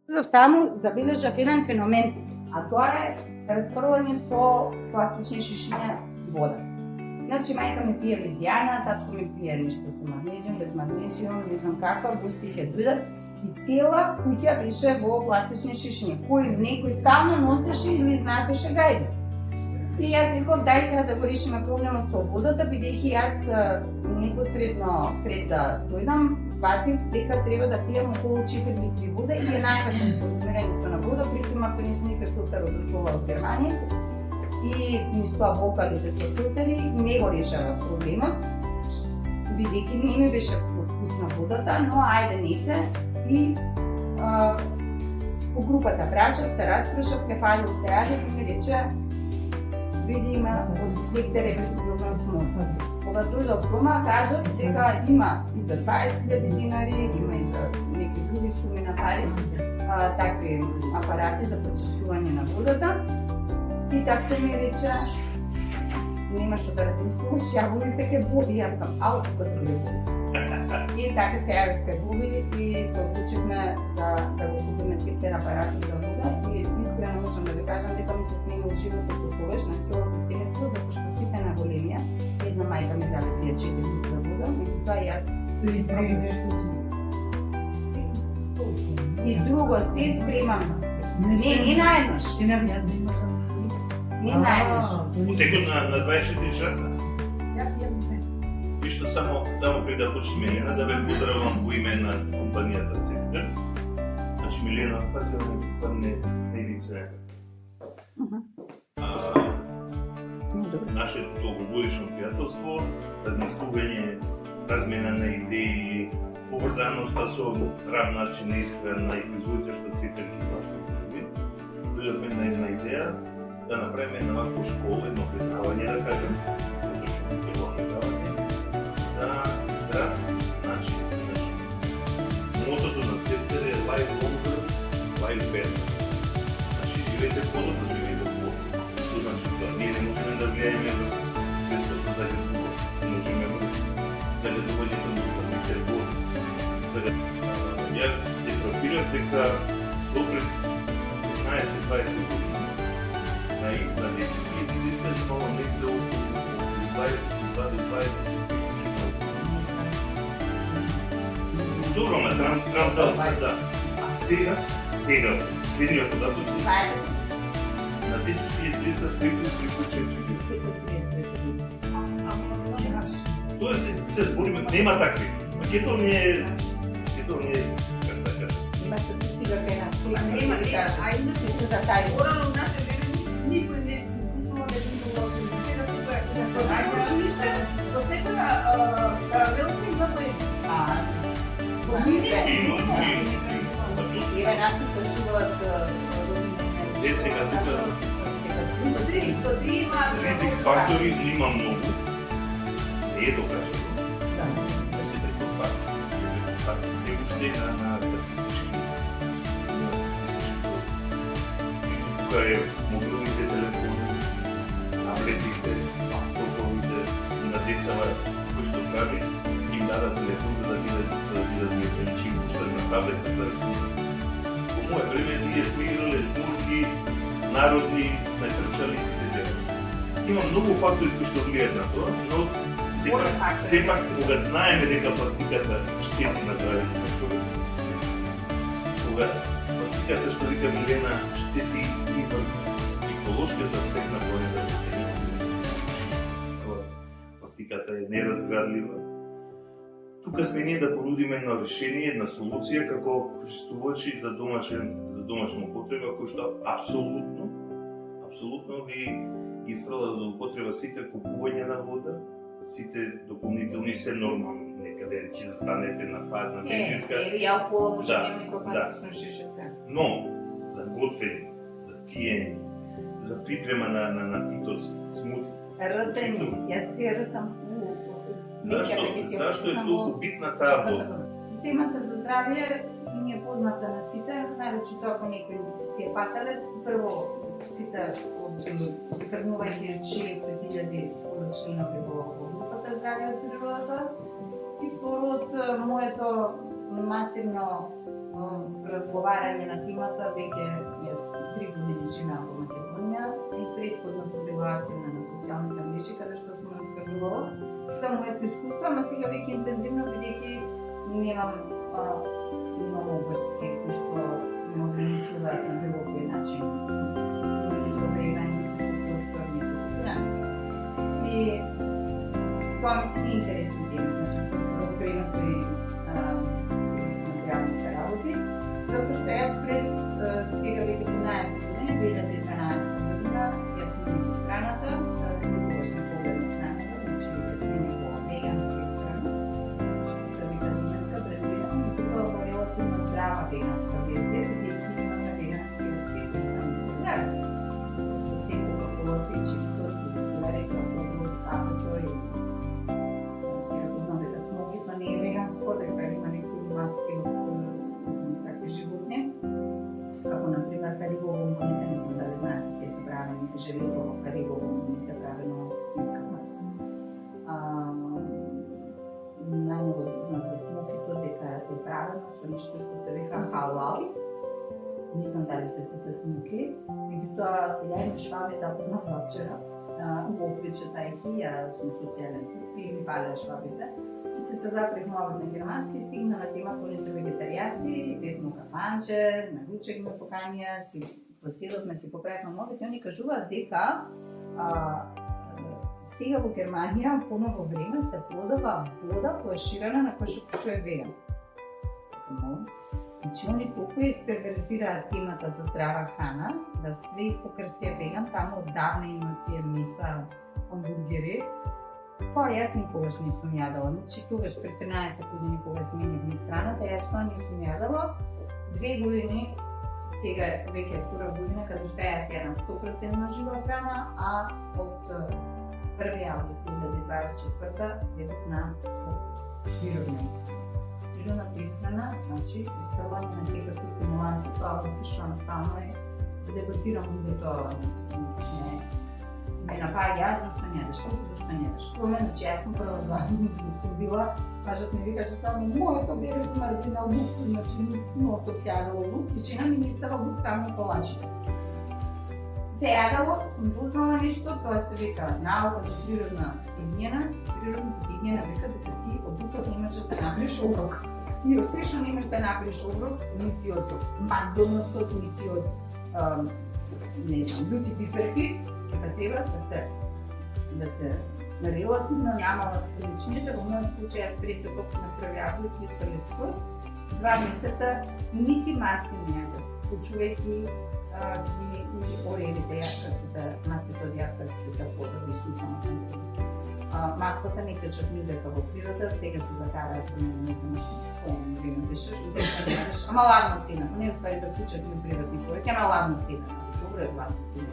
Таму забележав еден феномен, а тоа е расфрлање со пластични шишиња вода. Значи, мајка ми пие визијана, татко ми пие нешто со магнезиум, без магнезиум, не знам каква, гости ќе дојдат и цела куќа беше во пластични шишиња, кој некој стално носеше или изнасеше гајди. И јас реков, дај сега да го решиме проблемот со водата, бидејќи јас непосредно пред да дојдам, сватив дека треба да пијам околу 4 литри вода и е накачен до измерењето на вода, притом ако не сум никак филтер од Германија и низ тоа бокалите со филтери не го решава проблемот, бидејќи не ми беше вкусна водата, но ајде не се и по групата прашав, се распрашав, Кефалил се јавив и ми рече види има од секте репресивност мозга. Кога дојдов дома, кажав дека има и за 20.000 динари, има и за некои други суми на пари, такви апарати за прочистување на водата. И такто ми рече, нема што да размислуваш, јавови се ке Боби, ја викам, ау, тука се били Боби. И така се јавив ке Боби и се одлучивме за да го купиме цифтер апарати за вода и искрено можам да ви кажам дека ми се сменил животот тогаш на целото семејство, затоа што сите на големија, не знам мајка ми дали пие 4 литра вода, меѓутоа јас изброи нешто си. И друго се спремам. Не наеднаш. Не јас не можам. Не наеднаш. Утекот на 24 часа. Ја пијам две. И што само пред да почнеме, Милена, да ве поздравам во име на компанијата Цифтер. Значи, Милена, пази да не лице. Нашето долгогодишно пријателство, размислување, размена на идеи, поврзаноста со здрав начин на исхрана и производителство Цифтер ги баштаме. Дојдовме на една идеја да направиме една ваква школа, едно предавање, да кажем, точно едно предавање за здрав начин на живот. Мотото на Цифтер е Life Longer, Life Better. Значи, живеете подобро, живеете подобро. Тоа значи тоа. Ние не можеме да влијаеме врз безото загадување. Не можеме врз загадувањето на ударните води. Јас се фрапирав дека допред 15-20 години на 10.000 деца имало некаде околу 22 до 20 изключително. Добро, ма Трам дал, да. А сега, следниот податок на 10.000 деца преку 4 Тоа се збориме, нема такви. Македон е, как да кажа. Има статистика кај нас, кои Нема, не кажа, а има се затајува. Порано в наше време никој не се слушнува дека има организира се тоа е училиште, до секоја велика има поеди. Еве нас ни кажуваат Е, сега тука До три има ризик фактори има многу. Не е докажано. Се предпостави. Се уште на статистички. Исто тука е мобилните телефони, таблетите, лаптоповите на децава кои што прави, им дадат телефон за да видат меѓу им пуштат на таблетата. По моје време ние сме играле жмурки, народни, најтрчали сите. Има многу фактори кои што влијаат на тоа, но сепак кога знаеме дека пластиката штети на здравјето на човек, кога пластиката, што вика Милена, штети и врз еколошката степна планета на Земја, пластиката е неразградлива. Тука сме ние да понудиме едно решение, една солуција како прочистувачи за домашна употреба, кој што апсолутно ви изфрла до употреба сите купување на вода, сите дополнителни, се нормално, некаде ќе застанете на пад, на бензинска. Ја пола може да имам некој пластично шишеце. Но, за готвење, за пиење, за припрема на питоци, смути. Ртење, јас ви ртам. Зашто е толку битна таа вода? Темата за здравје ни е позната на сите, најречито ако некој си е паталец, прво сите тргнувајќи 60.000 споручинови во групата здравје од природата и второ од моето масивно разговарање на темата, веќе јас 3 години живеам во Македонија и претходно сум била активна на социјалните мрежи каде што сум раскажувала за моето искуство, ама сега веќе интензивно бидејќи немам многу врски кои што ме ограничуваат на било кој начин, нити со време, нити со простор, нити со финанси. И тоа ми се интересни теми, значи просто да открием кои материјалните работи, затоа што јас пред сега веќе 13 години, 2012 година, јас сменив страната, никогаш не погледнав назад, значи јас сменив во веганска страна, што се вика веганска, предвидено, и тоа во релативно здрава веганска верзија, бидејќи имаме вегански опции кои што не се здрави, што секога колата и чипсот, и цигарета, кафето и сега знам дека смокито не е веганско, дека има некои маски од такви животни, како например карибово умоните, не знам дали знаете, те се правени желето карибово умоните правено свинска маска. Најмногу знам за смокито дека е правено со нешто што се вика халал. Не знам дали се сите смоки, меѓутоа ја и шваби запознав завчера, го причетајќи, ја сум социјален тип и ми фалеа швабите. И се запрехме овде на германски, стигна на тема кои се вегетаријаци, бевме кафанче, на ручек ме поканија, си поседовме, си поправивме мовите, и они кажуваат дека сега во Германија по ново време се продава вода флаширана на кој што е веган. Значи, они толку исперверзираат темата за здрава храна, да све испокрстија веган, таму оддавна има тие меса, хамбургери. Тоа јас никогаш не сум јадала. Значи, тогаш пред 13 години кога сменивме храната, јас тоа не сум јадала. 2 години, сега веќе 2 година, каде што јас јадам 100% жива храна, а од 1 август 2024 едов на природна исхрана. Природната исхрана, значи, искрвање на секакви стимуланси, тоа го пишувам стално и се дебатирам луѓето ме напаѓаат, зашто не јадеш толку, зашто не јадеш. Промен, значи јас сум прва звани, сум била, кажат ми вика, че само моето бебе се маргинал лук, значи но стоп се јадало лук и жена ми не става лук само колачите. Се јадало, сум дознала нешто, тоа се вика наука за природна хигиена. Природната хигиена вика дека ти од лукот не можеш да направиш оброк. И од се што не можеш да направиш оброк, нити од макдоналдсот, нити од не знам, бјути пиперки, дека треба да се релативно намалат количините. Во мојот случај јас пресеков на 1 август 200 скос, 2 месеца нити масти не јадев, вклучувајќи и оревите јаткастите, мастите од јаткастите подоби сусано. Маслата не течат нидека во природа, сега се закараат со не знам кој време беше, зашто не јадеш, ама ладно цена, не уствари да течат ни приватни повеќе, ама ладно цена. Добро е ладно цена.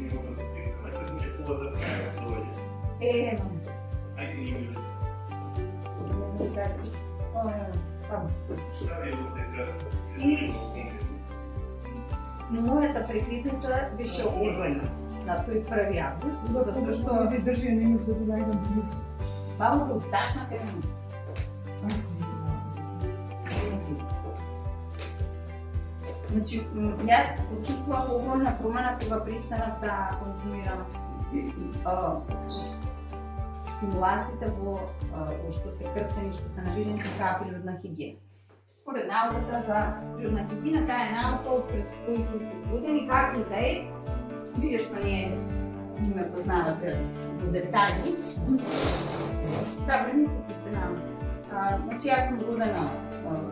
И мојата прекритница беше оборвана на тој 1 август, затоа што ви држи не може да го најдам билук. бабото ташна крема. Значи, јас почувствував огромна промена кога пристанав да конзумирам стимулансите во што се крстени, што се навидени како природна хигиена. Според науката за природна хигиена, таа е наука од пред 130 години, както и да е, вие што не ме познавате во детали. Да, премислите се на. Значи, јас сум родена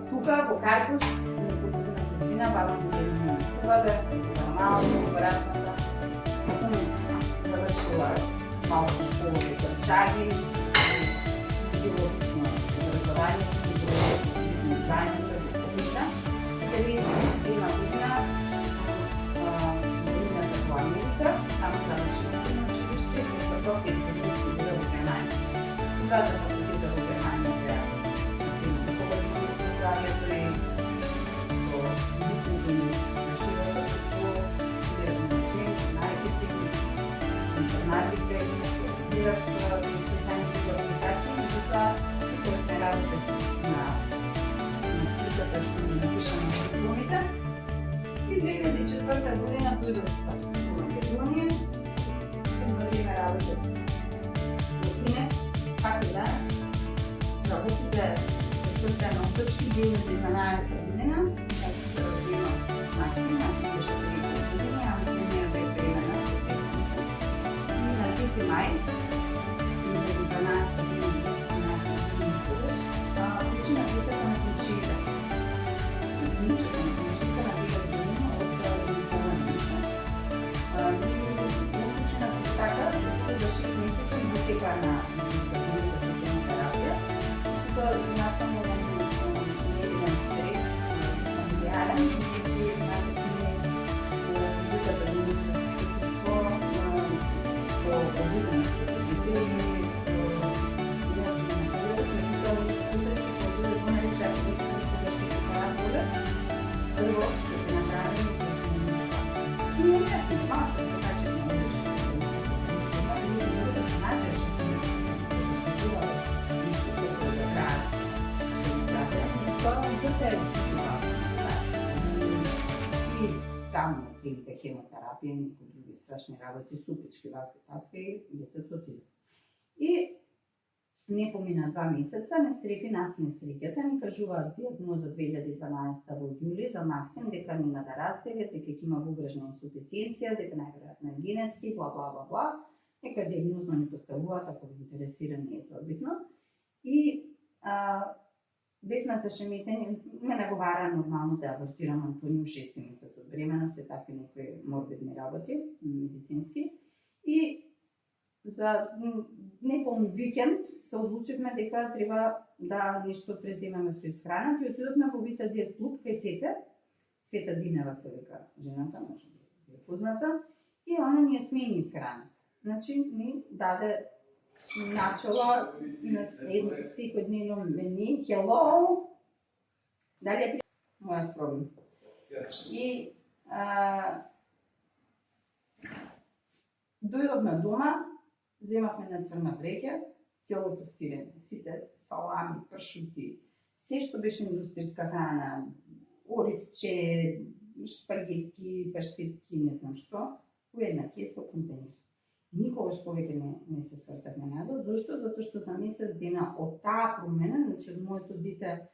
тука, во Карпуш, непосредна близина, баба ми е на Чувале, нормално, порасната. Сум завршила малку школа во Грчаги, било образование, знањето, година. 1997 година заминав во Америка, таму завршив средно училиште и философија и философија била во Германија. Двата факултета во Германија беа поврзани со здравјето и со битните ми за животот, со менеджмент, маркетинг, информатика и специализирав писање и комуникација, меѓутоа никогаш не работев на струката што ми напишам на дипломите. 2004 година дојдов во Македонија, да земе работа во Инес, пак и да, работите четврта на оточки 2012 година, јас се развивам Максим, беше 3 години, а ми не бе времена, и на 3 мај 2012 година, почина детето на комшиите. Измичата на комшиите на 2 години од Никола Миша. И почина така, за 6 месеци дотека на медицинската терапија. Тоа настанува еден стрес фамилиарен, и нашето ние децата да не се чувство до обиденост од родители, прво што се направи и не јасно, малко се така не одиш. И да значиш ништо што да прави. Тоа е и таму клиника хемотерапија, некои други страшни работи, супички, вакви, такви, детето отиде. И не помина 2 месеца, не стрефи нас не среќата, ни кажуваат диагноза 2012 во јули за Максим, дека нема да растеге, дека ќе има бубрежна инсуфициенција, дека најверојатно е генетски, бла бла бла бла. Нека диагноза ни поставуваат, ако ви интересира, не е тоа битно. И бевме зашеметени, ме наговара нормално да абортирам Антонио 6 месец од бременост и такви некои морбидни работи, медицински. И за неполн викенд се одлучивме дека треба да нешто преземеме со исхраната и отидовме во Вита Диет клуб кај Цеце. Цвета Динева се вика жената, може да е позната, и она ни ја смени исхраната. Значи ни даде начала на секојдневно мени, hello, дали е мојот проблем. И дојдовме дома, земавме на црна вреќа, целото сирење, сите салами, пршути, се што беше индустријска храна, оривче, шпагетки, паштетки, не знам што, во една кеса контейнер. Никогаш повеќе не се свртавме назад. Зошто? Затоа што за месец дена од таа промена, значи од моето дете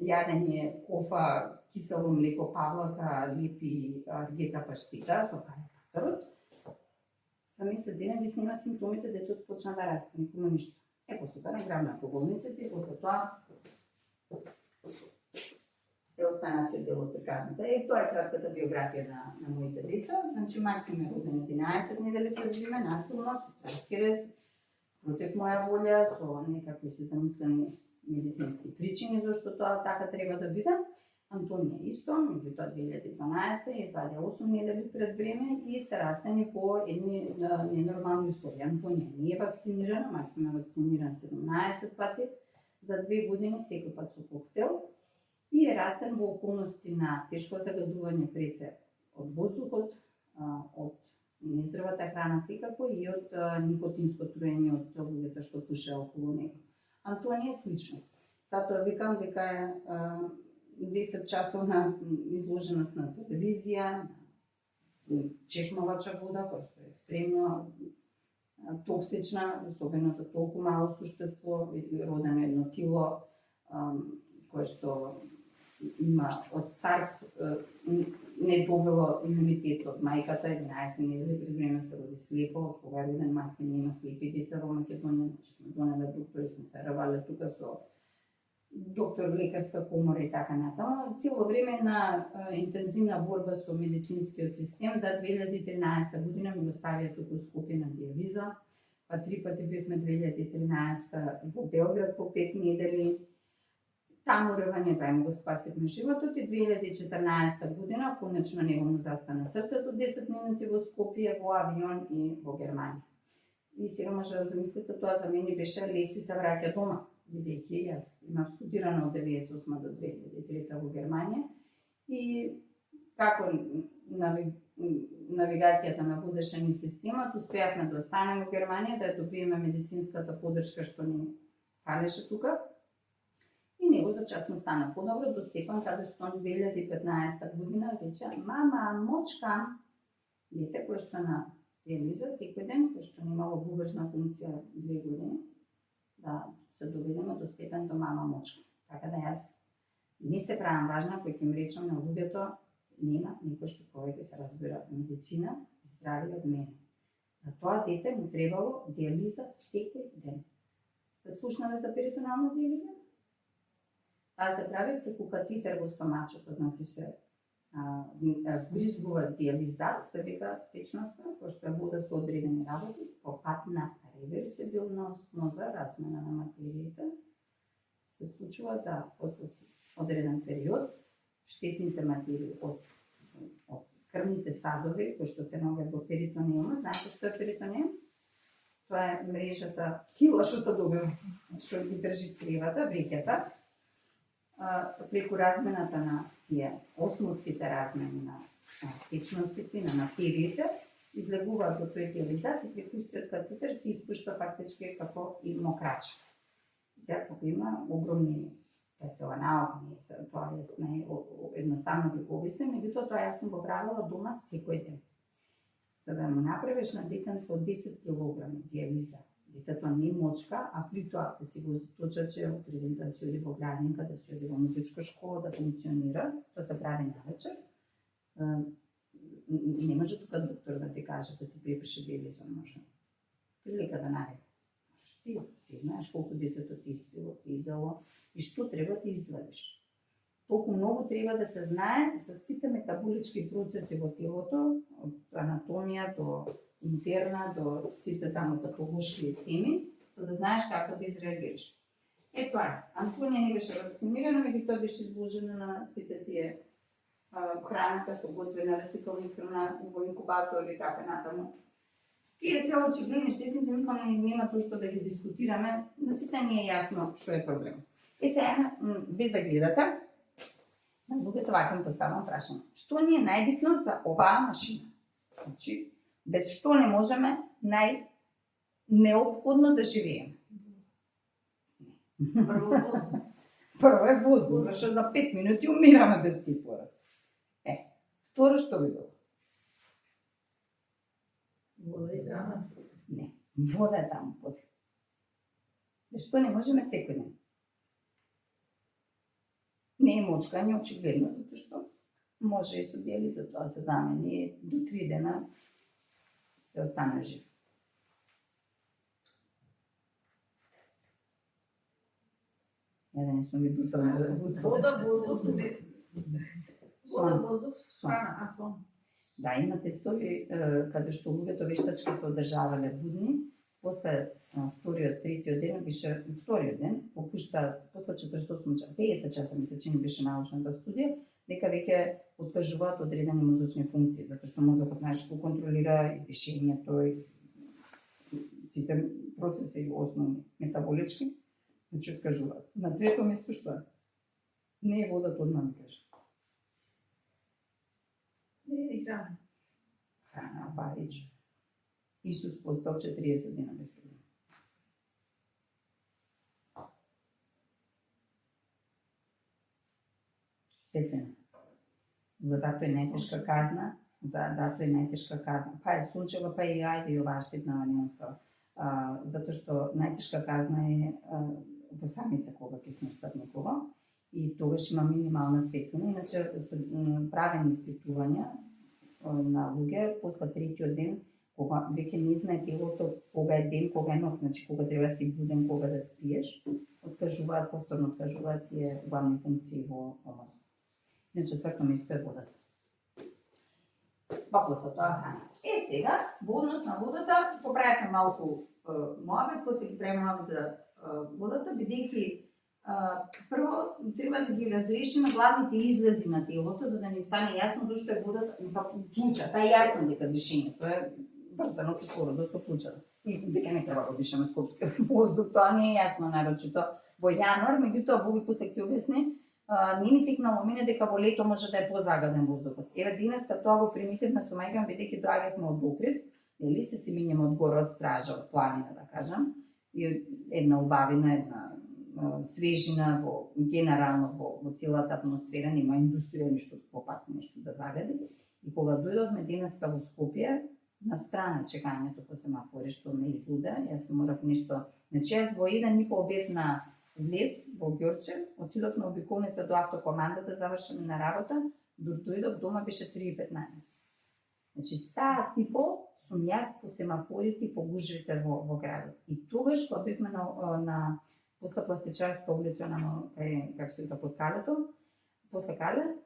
јадење кофа, кисело млеко, павлака, лепи, аргета, паштета со кајкаторот, за месец дена ги снима симптомите, детето почна да расте, никому ништо. После тоа не грабна по болниците и после тоа е останатиот дел од приказната. Тоа е кратката биографија на моите деца. Значи, Максим е роден 11 недели пред време, насилно, со царски рез, против моја волја, со некакви се замислени медицински причини зашто тоа така треба да биде. Антонија исто, меѓутоа 2012 извадија 8 недели пред време и се растени по едни ненормални услови. Антонија не е вакцинирана, Максим е вакциниран 17 пати за 2 години, секој пат со коктел, и е растен во околности на тешко загадување преце од воздухот, од нездравата храна секако и од никотинско труење од луѓето што пушеа околу него. Антонија е слично. Затоа викам дека е 10 часовна изложеност на телевизија, чешмовача вода, која што е екстремно токсична, особено за толку мало суштество, родено едно тило, кое што има од старт не добило имунитет од мајката, 11 недели пред време се роди слепо, кога е роден Максим нема слепи деца во Македонија, значи сме донеле доктори, сме се рабале тука со доктор лекарска комора и така натаму. Цело време на интензивна борба со медицинскиот систем, да 2013 година ми го ставија туку Скопје на диализа, па 3 пати бевме 2013 во Белград по 5 недели. Таму ревање бај му го спасивме животот и 2014 година конечно него му застана срцето 10 минути во Скопје, во авион и во Германија. И сега може да замислите, тоа за мене беше леси се враќа дома, бидејќи јас имав студирано од 98 до 2003 во Германија и како навигацијата на водеше ни системот, успеавме да останеме во Германија, да ја добиеме медицинската поддршка што ни фалеше тука. И него за час му стана подобро до степен каде што он 2015 година рече: "Мама, мочкам." Дете кој што на диализа секој ден, кој што немало бубрежна функција 2 години, да се доведеме до степен до мама мочка. Така да јас не се правам важна кој ќе им речам на луѓето, нема никој што повеќе се разбира медицина и здравје од мене. На тоа дете му требало диализа секој ден. Сте слушнале за перитонална диализа? Таа се прави преку катитер во стомачето, значи се бризгува диализат, се вика течноста, кој што е вода со одредени работи, по пат на реверсибилна осмоза, размена на материите, се случува да после одреден период штетните материи од крвните садови, кои што се наоѓаат во перитонеума, знаете што е перитонеум? Тоа е мрежата кила што се добива, што ги држи цревата, вреката, преку размената на тие осмотските размени на течностите, на материите, излегуваат до тој диализат и преку истиот катетер се испушта фактички како и мокрача. Сега кога има огромни цела наука, тоа е едноставно да го обяснам, меѓутоа тоа јас сум го правила дома секој ден. За да му направиш на детенце од 10 кг диализа, детето не мочка, а при тоа ако си го заточаче утреден да се оди во градинка, да се оди во музичка школа, да функционира, тоа се прави навечер. Не може тука доктор да ти каже да ти припише диализа, може. Прилика да наведе. Ти знаеш колку детето ти испило, ти изело и што треба да извадиш. Толку многу треба да се знае за сите метаболички процеси во телото, од анатомија до интерна, до сите таму патолошки теми, за да знаеш како да изреагираш. Тоа, Антонија не беше вакцинирана, меѓутоа беше изложена на сите тие храната со готвена растителна исхрана во инкубатор и така натаму. Тие се очигледни штетници, мислам, нема зошто да ги дискутираме, на сите не е јасно што е проблем. Сега, без да гледате, на луѓето вака им поставам прашање. Што ни е најбитно за оваа машина? Значи, без што не можеме неопходно да живееме? Прво е воздух, зашто за 5 минути умираме без кислород. Второ што би било? Вода и храна. Не, вода е таму после. Без што не можеме секој ден? Не е мочкање очигледно, затоа што може и со диализа тоа се замени до 3 дена се остане жив. Ја да не сум ви дусала во успоредба. Вода, воздух, вода, воздух, Сон. храна, сон. Да, има тестови каде што луѓето вештачки се одржавале будни, после вториот, третиот ден, беше вториот ден, попуштаат после 48 часа, 50 часа ми се чини беше научната студија, дека веќе откажуваат одредени мозочни функции, затоа што мозокот знаеш го контролира и дишењето и сите процеси основни метаболички, значи откажуваат. На трето место што е? Не е водата одма ми кажа. Не е храна. Храна, парич. Исус постал 40 дена без проблем. Светлина. Затоа е најтешка казна, затоа е најтешка казна. Па е сончева, па и ајде и оваа штетна ванилска. Затоа што најтешка казна е во самица кога ќе сместат некого и тогаш има минимална светлина. Иначе се правени испитувања на луѓе после третиот ден, кога веќе не знае телото кога е ден, кога е ноќ, значи кога треба да си буден, кога да спиеш, откажуваат, повторно откажуваат тие главни функции во мозокот. На четврто место е водата. Па после тоа храна. Сега, во однос на водата, поправивме малку моабет, после ги правиме моабет за водата, бидејќи прво треба да ги разрешиме главните излези на телото, за да ни стане јасно зашто е водата, плуча, таа е јасно дека дишењето е врзано кислородот со плучата. И дека не треба да дишаме скопски воздух, тоа не е јасно нарочито во јануар, меѓутоа Боби после ќе објасни, не ми текнало мене дека во лето може да е позагаден воздухот. Еве денеска тоа го примитивме со мајка, бидејќи доаѓавме од Охрид, нели се си минеме од горе од Стража, од планина да кажам, и една убавина, една свежина во генерално во целата атмосфера, нема индустрија ништо попат нешто да загади. И кога дојдовме денеска во Скопје, на страна чекањето по семафори што ме излуда, јас морав нешто, значи јас во 1,5 бев на влез во Ѓорче, отидов на обиколница до автокоманда да завршиме на работа, дојдов дома беше 3:15. Значи саат и пол сум јас по семафорите и по гужвите во градот. И тогаш кога бевме на после Пластичарска улица кај како се вика под Калето, после Кале,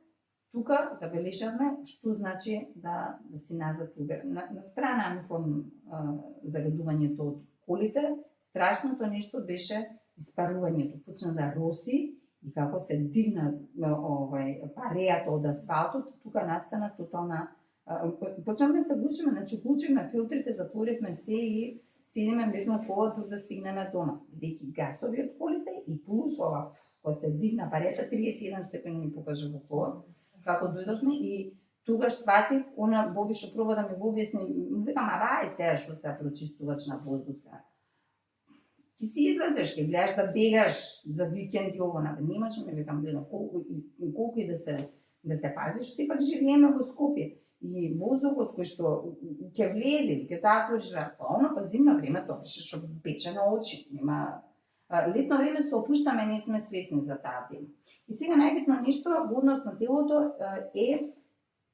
тука забележавме што значи да си назад угар. На страна, мислам, загадувањето од колите, страшното нешто беше испарувањето. Почна да роси и како се дигна парејата од асфалтот, тука настана тотална. Почнавме да се глучиме, значи глучиме филтрите, затворивме се и седиме мирно кола тук да стигнеме дома. Бидејќи гасови од колите и плюс ова, кога се дигна парејата, 31 степени ми покажа во кола, како дојдовме и тогаш сватив, она Боби што проба да ми го објасни, викам, ај сега што се прочистувач на воздух сега. Ти си излезеш, ќе гледаш да бегаш за викенд и ово, немаше ми викам, гледам, колку и да се пазиш, сепак живееме во Скопје. И воздухот кој што ќе влезе, ќе затвориш врата, па зимно време тоа беше што пече на очи, нема. Летно време се опуштаме, не сме свесни за таа тема. И сега најбитно нешто во однос на телото е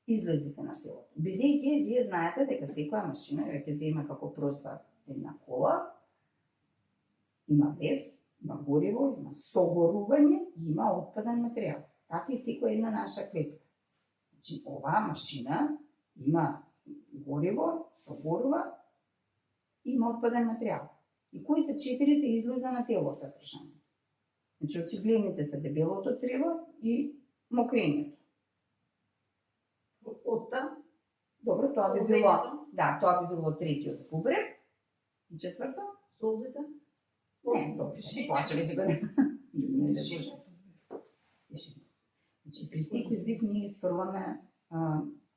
излезите на телото. Бидејќи вие знаете дека секоја машина ја ќе зема како проста една кола, има вес, има гориво, има согорување и има отпаден материјал. Така и секоја една наша клетка. Значи, оваа машина има гориво, согорува, има отпаден материјал. И кои се 4 излеза на телото се прашање? Значи, очигледните се дебелото црево и мокрењето. Отта? Добро, тоа би било, да, тоа би било третиот бубрек. И четврто? Солзите? Не, добро, плачеме се годе. Значи, при секој здив ние сфрламе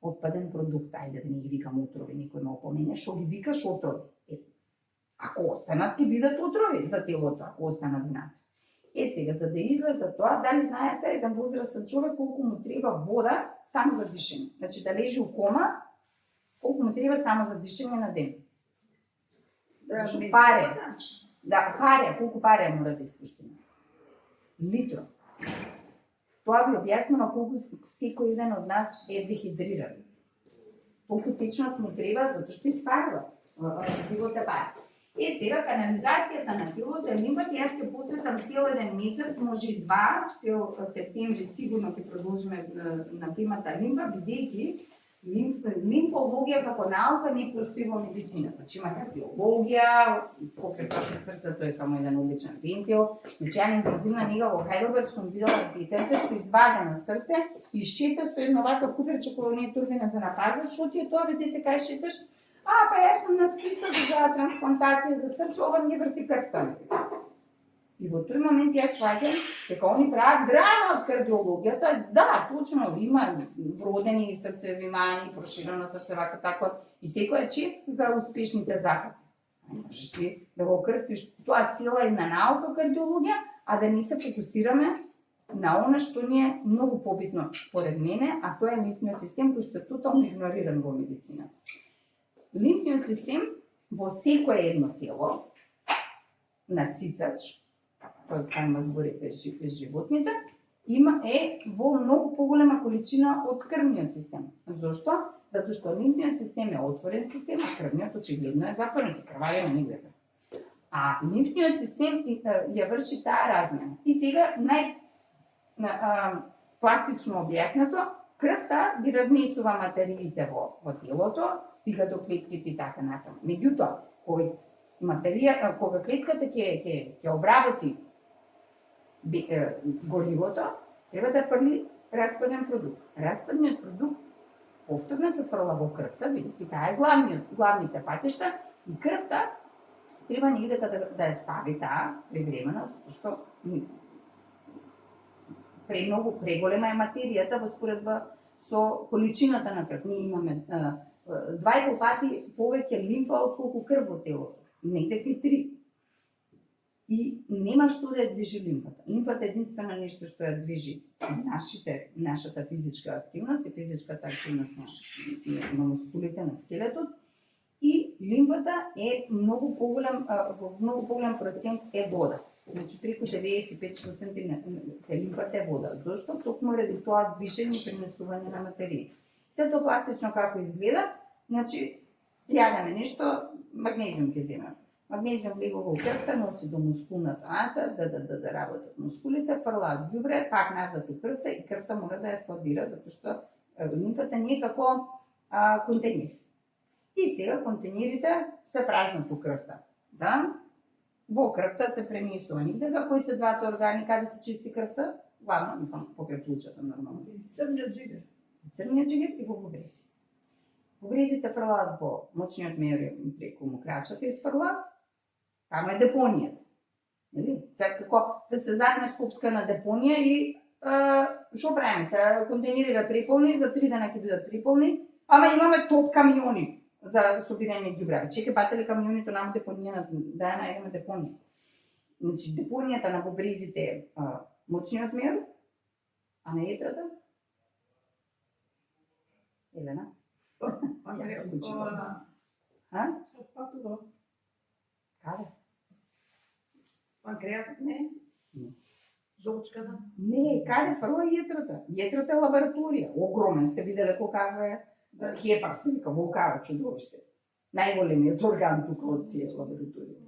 отпаден продукт, ајде да не ги викам отрови, никој ме опомене, што ги викаш отрови. Ако останат, ќе бидат отрови за телото, ако останат внатре. Сега, за да излезе тоа, дали знаете, еден возрастен човек колку му треба вода само за дишење. Значи, да лежи у кома, колку му треба само за дишење на ден. Зашто паре. Да, паре, колку паре мора да испуштиме? Литро. Тоа ви објаснува колку секој еден од нас е дехидриран. Колку течност му треба, затоа што испарува. Здивоте паре. Сега канализацијата на телото е лимфата, јас ќе посветам цел еден месец, може и 2, цел септември сигурно ќе продолжиме на темата лимфа, бидејќи лимфологија како наука не постои во медицината. Значи има кардиологија, покрепаш од срцето е само еден обичен вентил. Значи ја инвазивна нега во Хајделберг сум видела детенце со извадено срце и шета со едно вака куферче кој не е турбина за напазар. Што ти е тоа, бе дете, кај шеташ? Па јас сум на список за трансплантација за срце, ова ми врти крвта. И во тој момент јас сваќам дека они прават драма од кардиологијата. Да, точно, има вродени срцеви мани, проширено срце, вака тако. И секоја чест за успешните зафати. Можеш ти да го крстиш тоа цела една наука кардиологија, а да не се фокусираме на она што ни е многу побитно според мене, а тоа е лимфниот систем кој што е тотално игнориран во медицината. Лимфниот систем во секое едно тело на цицач, тоа има зборите животните, е во многу поголема количина од крвниот систем. Зошто? Затоа што лимфниот систем е отворен систем, а крвниот очигледно е затворен, крвариме нигде. А лимфниот систем ја врши таа размена. И сега пластично објаснато, крвта ги разнесува материите во телото, стига до клетките и така натаму. Меѓутоа, кога клетката ќе обработи горивото, треба да фрли распаден продукт. Распадниот продукт повторно се фрла во крвта, бидејќи таа е главните патишта, и крвта треба негде да ја стави таа превремено, затоа што преголема е материјата во споредба со количината на крв. Ние имаме 2,5 пати повеќе лимфа отколку крв во телото. Негде кај 3. и нема што да ја движи лимфата. Лимфата е единствено нешто што ја движи нашата физичка активност и физичката активност на мускулите, на скелетот. И лимфата е во многу поголем процент е вода. Значи преку 95% лимфата е вода. Зошто? Токму ради тоа движење и пренесување на материи. Сето пластично како изгледа, значи јадеме нешто, магнезиум ќе земеме. Магнезиум влегува во крвта, носи до мускулната маса, да работат мускулите, фрлаат ѓубре, пак назад у крвта и крвта мора да ја складира, затоа што лимфата не е како контейнер. И сега контейнерите се празнат по крвта. Да? Во крвта се преместува нигде, кои се двата органи каде се чисти крвта? Главно, мислам, покрај плучата нормално. Црниот џигер. Црниот џигер и во бубрези. Бубрезите фрлаат во мочниот мејор преку мокрачата и сфрлаат. Таму е депонијата. Нели? Сега како да се запне скопскана депонија и што правиме? Се контейнерите преполни, за 3 дена ќе бидат преполни, ама имаме топ камиони за собирање ѓубрева. Чекај батели камионите на депонија, да ја најдеме депонија. Значи депонијата на бубрезите е мочниот мејор, а на јетрата? Елена? Каде? Панкреасот не? Жолчката? Не, каде фрла јетрата? Јетрата е лабораторија. Огромен, сте виделе колкава е хепар се вика, волкава чудовиште. Најголемиот орган тука од тие лабораторија.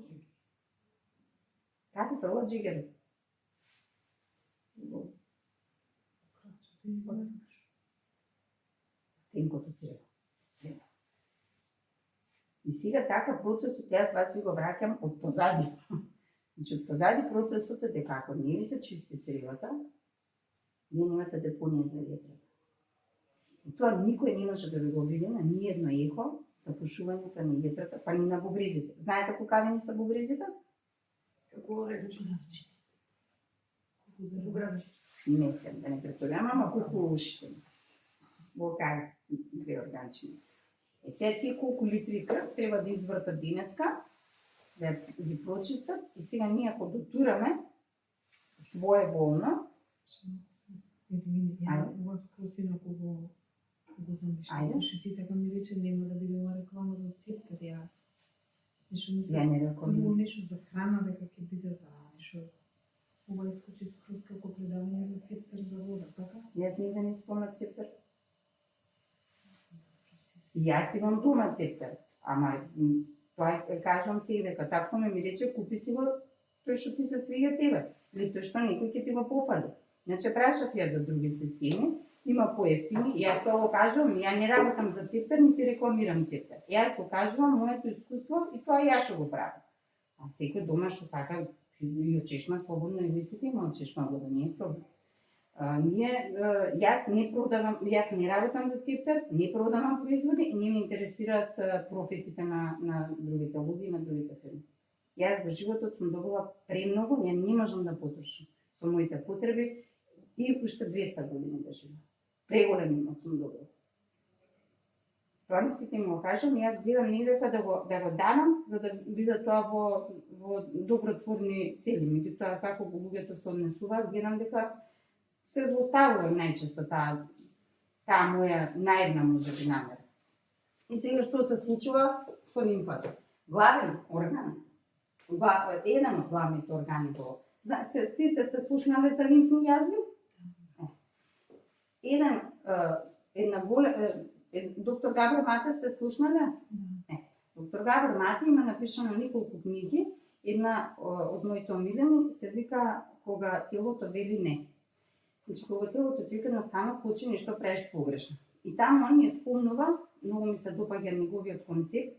Каде фрла џигерот? Тенкото црево. И сега така процесот, јас вас ви го враќам од позади. Значи, од позади процесот е дека ако не ви се чисти цревата, вие немате депонија за јетрата. И тоа никој не може да ви го види на ниедно ехо за пушувањето на јетрата, па ни на бубрезите. Знаете колкавени се бубрезите? Како речено? Бубравче. Не сем, да не претолјам, ама колку ушите ми се. Волкави, две органчини се. Е, сега тие колку литри крв треба да извртат денеска, да ги прочистат и сега ние ако дотураме своеволно. Извини, ја вас просим ако го замислиш, ти така ми рече нема да биде ова реклама за цептер, ја нешто мислам. Ја не рекламирам. Нешто за храна дека ќе биде за нешто. Ова искочи скроз како предавање за цептер за вода, така? Јас никога не спомнав цептер. Јас имам дома цептер, ама тоа кажувам си дека татко ми рече купи си го тој што ти се свиѓа тебе, или тој што некој ќе ти го пофали. Иначе прашав ја за други системи, има поевтини, јас тоа го кажувам, ја не работам за цептер, нити рекламирам цептер. Јас го кажувам моето искуство и тоа јас што го правам. А секој дома што сака и од чешма слободно и тука има од чешма вода, не е проблем. Јас не работам за цептер, не продавам производи и не ме интересираат профитите на другите луѓе и на другите фирми. Јас во животот сум добила премногу, ја не можам да потрошам со моите потреби и уште 200 години да живеам. Преголем имот сум добила. Тоа ми сите му кажам, јас гледам негдека да го дадам, за да биде тоа во добротворни цели. Меѓутоа, како луѓето се однесуваат, гледам дека се злоставувам најчесто таа моја наивна можеби намера. И сега што се случува со лимфата? Главен орган, еден од главните органи во... Сите сте слушнале за лимфни јазви? Доктор Габор Мате сте слушнале? Доктор Габор Мате има напишано неколку книги, една од моите омилени се вика Кога телото вели не. Значи, кога телото ти едноставно почне нешто правиш погрешно. И таму он ја спомнува, многу ми се допаѓа неговиот концепт,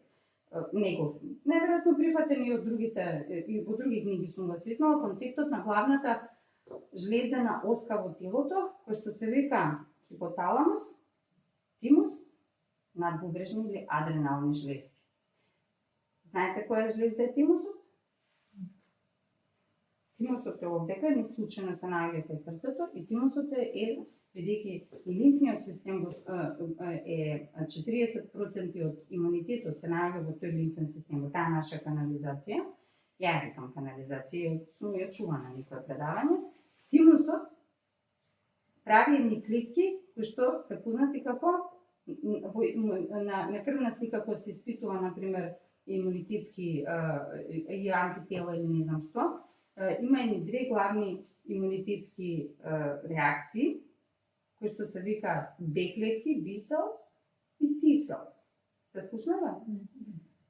најверојатно прифатен и од другите, и во други книги сум го сретнала, концептот на главната жлездена оска во телото, кој што се вика хипоталамус, тимус, надбубрежни или адренални жлезди. Знаете која жлезда е тимусот? Тимусот е овдека, не случајно се наоѓа кај срцето и тимусот е бидејќи лимфниот систем е 40% од имунитетот се наоѓа во тој лимфен систем, во таа наша канализација ја викам канализација, сум ја чула на некој предавање, тимусот прави едни клетки кои што се познати како на крвна слика која се испитува, например, имунитетски и антитела или не знам што, има едни две главни имунитетски реакции, кои што се вика B клетки, B cells и T cells. Сте слушнали?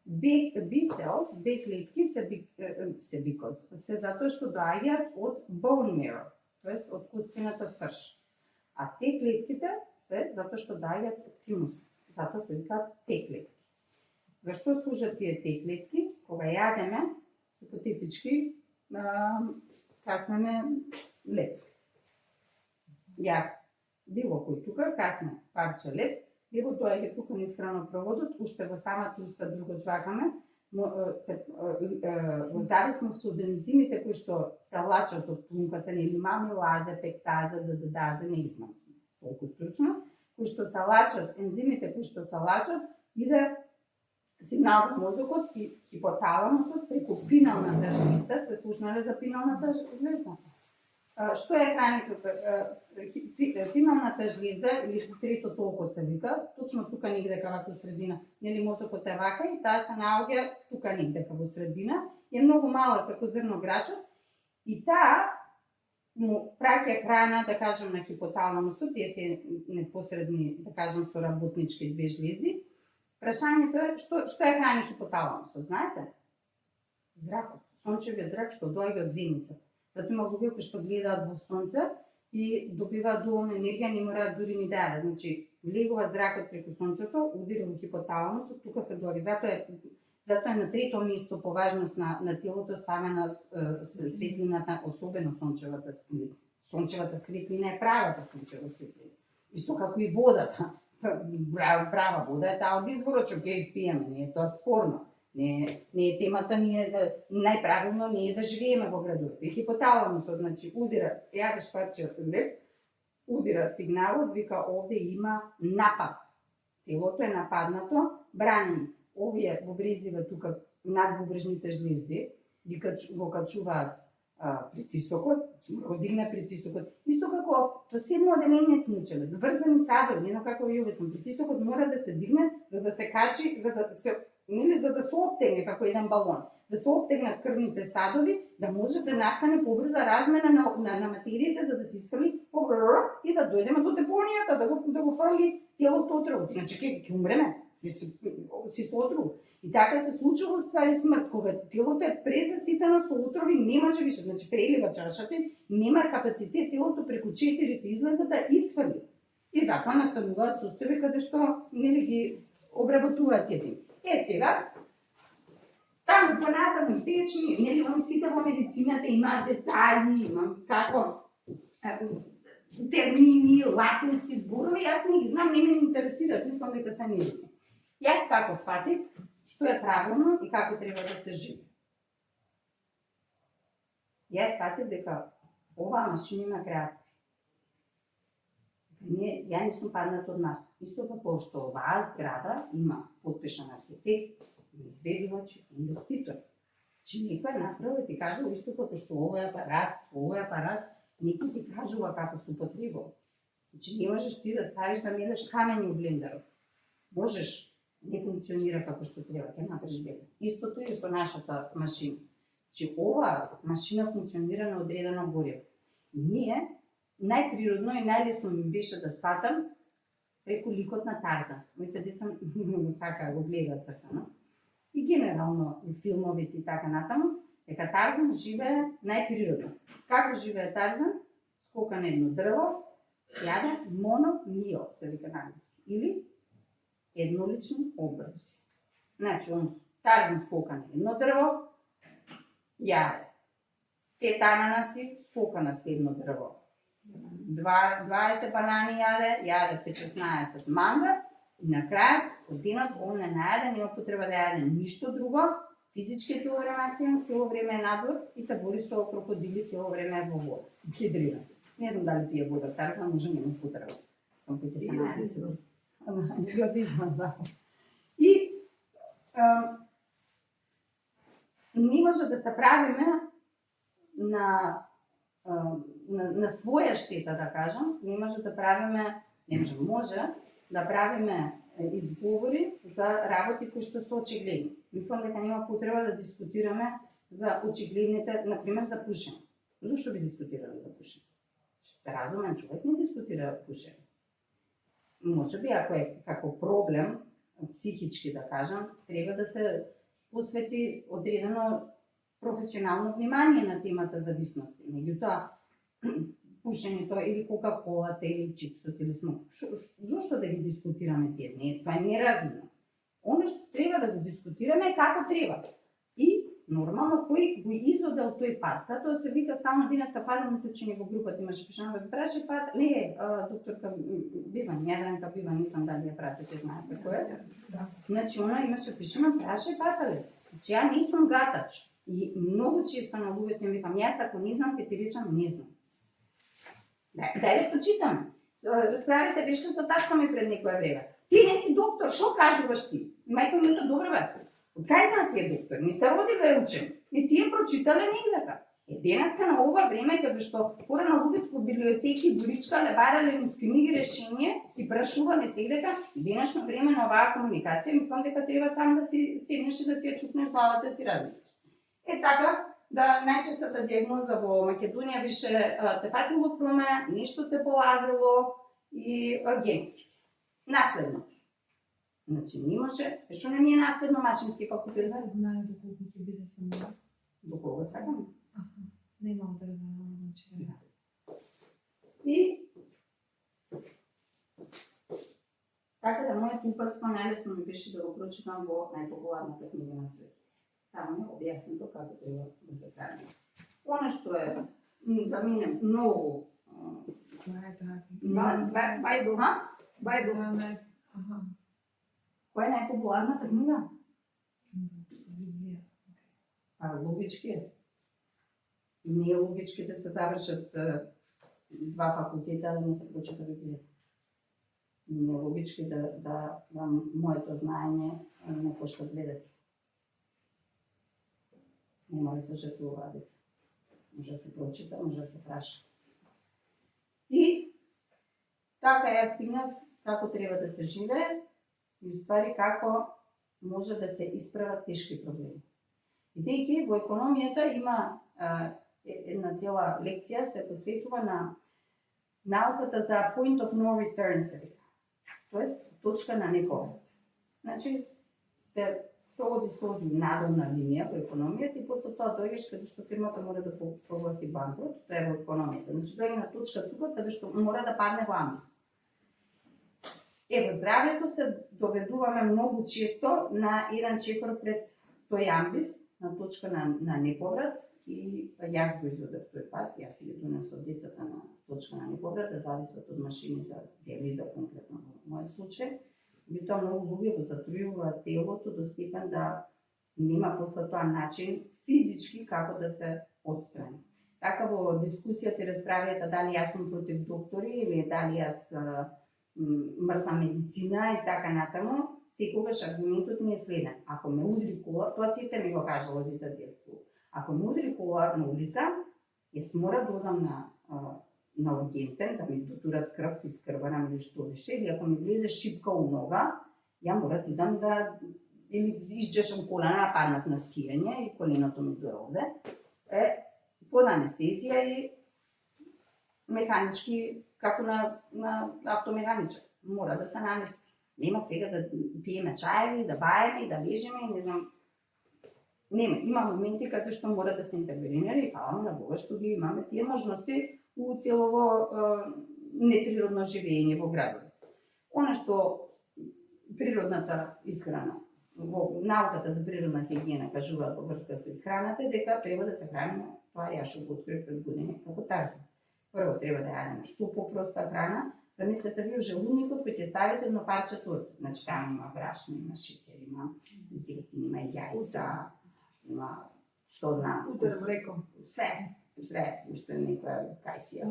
B cells, B клетки се затоа што доаѓаат од bone marrow, тоест од костената срж. А T клетките се затоа што доаѓаат од тимусот, затоа се викаат T клетки. Зашто служат тие T клетки? Кога јадеме, хипотетички, каснеме леп. Јас, било кој тука, касне парче леп, и го доаѓа тука низ хранопроводот, уште во самата уста друго чвакаме, во зависност од ензимите кои што се лачат од плунката, или мамилаза, пектаза, дадаза, не ги знам толку стручно, кои што се лачат, ензимите кои што се лачат, иде сигнал во мозокот и хипоталамусот преку пиналната жлезда. Сте слушнали за пиналната жлезда? Што е пиналната жлезда, или третото око се вика, точно тука негде каде во средина. Нели мозокот е вака и таа се наоѓа тука негде во средина. Е многу мала како зрно грашот и таа му праќа храна, да кажем, на хипоталамусот, тие се непосредни, да кажем, соработнички две жлезди. Прашањето е што е храни хипоталамусот, знаете? Зракот, сончевиот зрак што доаѓа од земјицата. Затоа има луѓе кои што гледаат во сонце и добиваат доволно енергија, не мораат дури ни да јадат. Значи, влегува зракот преку сонцето, удира во хипоталамусот, тука се доаѓа. Затоа е на трето место по важност на телото ставена светлината, особено сончевата светлина. Сончевата светлина е правата сончева светлина. Исто како и водата. Права вода е таа од изворот што ќе испиеме, не е тоа спорно. Не е темата, најправилно не е да живееме во градовите. Хипоталамусот, значи, удира, јадеш парче леп, удира сигналот, вика овде има напад. Телото е нападнато, бранени. Овие бубрезиве тука надбубрежните жлезди го качуваат притисокот, го дигне притисокот. Исто како тоа седмо оделение сни врзани садови, не знам како ви обяснам, притисокот мора да се дигне за да се качи, за да се оптегне како еден балон, да се оптегнат крвните садови, да може да настане побрза размена на материите за да се испрли и да дојдеме до депонијата, да го фрли телото отровот. Иначе ќе умреме, си со отров. И така се случува ствари смрт, кога телото е презаситено со отрови, не може више, значи прелива чашата, нема капацитет телото преку 4 излеза да испрли. И затоа настануваат состојби каде што нели ги обработуваат тие. Сега, таму понатаму течни, нели вам сите во медицината имаат детали, имам како термини, латински зборови, јас не ги знам, не ме интересираат, мислам дека се небитни. Јас како сватив што е правилно и како треба да се живи. Јас сватив дека оваа машина има креатор. Ја не сум паднат од Марс. Исто како што оваа зграда има потпишан архитект, изведувач, инвеститор. Че некој направил и ти кажува исто како што овој апарат, некој ти кажува како се употребува. Значи не можеш ти да ставиш да мелеш камени у блендерот. Можеш, не функционира како што треба, ќе направиш бебе. Истото и со нашата машина. Че оваа машина функционира на одредено гориво. Ние најприродно и најлесно ми беше да сватам преку ликот на Тарзан. Моите деца го сакаа го гледаат цртано. И генерално и филмовите и така натаму, дека Тарзан живее најприродно. Како живее Тарзан? Скока на едно дрво, јаде мономиел, се вика на англиски. Или еднолични оброци. Значи, Тарзан скока на едно дрво, јаде 5 ананаси, скока на следно дрво. 20 банани јаде 15-16 манга и на крај од денот он не најаде, нема потреба да јаде ништо друго, физички цело време активен, цело време е надвор и се бори со крокодили, цело време е во вода. Хидриран. Не знам дали пие вода, Тарзан може нема потреба. Сам кој ќе се најаде се. Годизма, да. И не може да се правиме на своја штета, да кажам, не може да правиме, може да правиме изговори за работи кои што се очигледни. Мислам дека нема потреба да дискутираме за очигледните, например за пушење. Зошто би дискутирале за пушење? Разумен човек не дискутира пушење. Може би ако е како проблем психички, да кажам, треба да се посвети одредено професионално внимание на темата зависности. Меѓутоа, пушењето или кока-колата или чипсот или смок, зошто да ги дискутираме тие? Тоа не е разумно. Оно што треба да го дискутираме е како треба. И нормално кој го изодел тој пат. Затоа се вика стално денеска фалам, мисля, че во групата имаше пишано да праше пат. Не, докторка Биван, Јадранка Биван, не знам дали ја пратите, знаете кој е. Значи, она имаше пишано праше паталец. Значи, ја не сум гатач. И многу често на луѓето им викам, јас ако не знам, ќе ти речам, не знам. Дај да се читаме. Расправите беше со татко ми пред некоја време. Ти не си доктор, што кажуваш ти? Мајка ми е добро бе. Од кај знаат тие доктори? Не се родиле учени. И тие прочитале негдека. Денеска на ова време, каде што порано луѓето по библиотеки буричкале, барале низ книги решение и прашувале сегдека, денешно време на оваа комуникација, мислам дека треба сам да си седнеш и да си ја чукнеш главата и си размислиш. Така, да најчестата диагноза во Македонија више те фатило проме, нешто те полазило и генетски. Наследно. Значи, не може, што не е наследно машински факултет, Знае доколку ќе биде само. до кога сакам. Нема одредено, значи. И така да мојот упатство најлесно ми беше да го прочитам во најпопуларната книга на свет. Таму е објаснето како треба да се прави. Оно што е за мене многу Бајбл. која е најпопуларната книга? Библија. Логички е. Не е логички да се завршат два факултета, да не се прочита Библија. Не е логички да моето знаење не кошта 2 деца. Не може да се жртвува деца. Може да се прочита, може да се праша. И така ја стигнав како треба да се живее и уствари како може да се исправат тешки проблеми. Бидејќи во економијата има една цела лекција се посветува на науката за point of no return се вика. Тоест точка на неповрат. Значи се оди надолна линија во економијата и после тоа доаѓаш каде што фирмата мора да прогласи банкрот, тоа е во економијата. Значи доаѓа на точка тука каде што мора да падне во амбис. Во здравјето се доведуваме многу често на еден чекор пред тој амбис, на точка на неповрат и јас го изодев тој пат, јас си ги донесов децата на точка на неповрат, да зависат од машини за диализа конкретно во мојот случај. Меѓутоа многу луѓе го затрујуваат телото до степен да нема после тоа начин физички како да се отстрани. Така во дискусијата и расправијата дали јас сум против доктори или дали јас мрзам медицина и така натаму, секогаш аргументот ми е следен. Ако ме удри кола, тоа Цеца ми го кажала дете детко. Ако ме удри кола на улица, јас мора да одам на ургентен, да ми дотурат крв, искрварам или што беше, или ако ми влезе шипка у нога, ја мора да идам да или изджешам колена, паднат на скијање и коленото ми дојде. Под анестезија и механички, како на автомеханичар. Мора да се намести. Нема сега да пиеме чаеви, да баеме и да лежиме, не знам. Нема, има моменти каде што мора да се интервенира и фала на Бога што ги имаме тие можности у целово неприродно живење во градовите. Она што природната исхрана, во науката за природна хигиена кажуваат во врска со исхраната, дека треба да се храниме, тоа јас што го открив пред години, како Тарзан. Прво треба да јадеме што попроста храна. Замислете ви желудникот кој ќе ставите едно парче торта. Значи таму има брашно, има шеќер, има зетин, има јајца, има што знам. Утер млеко. Све, уште некоја кајсија.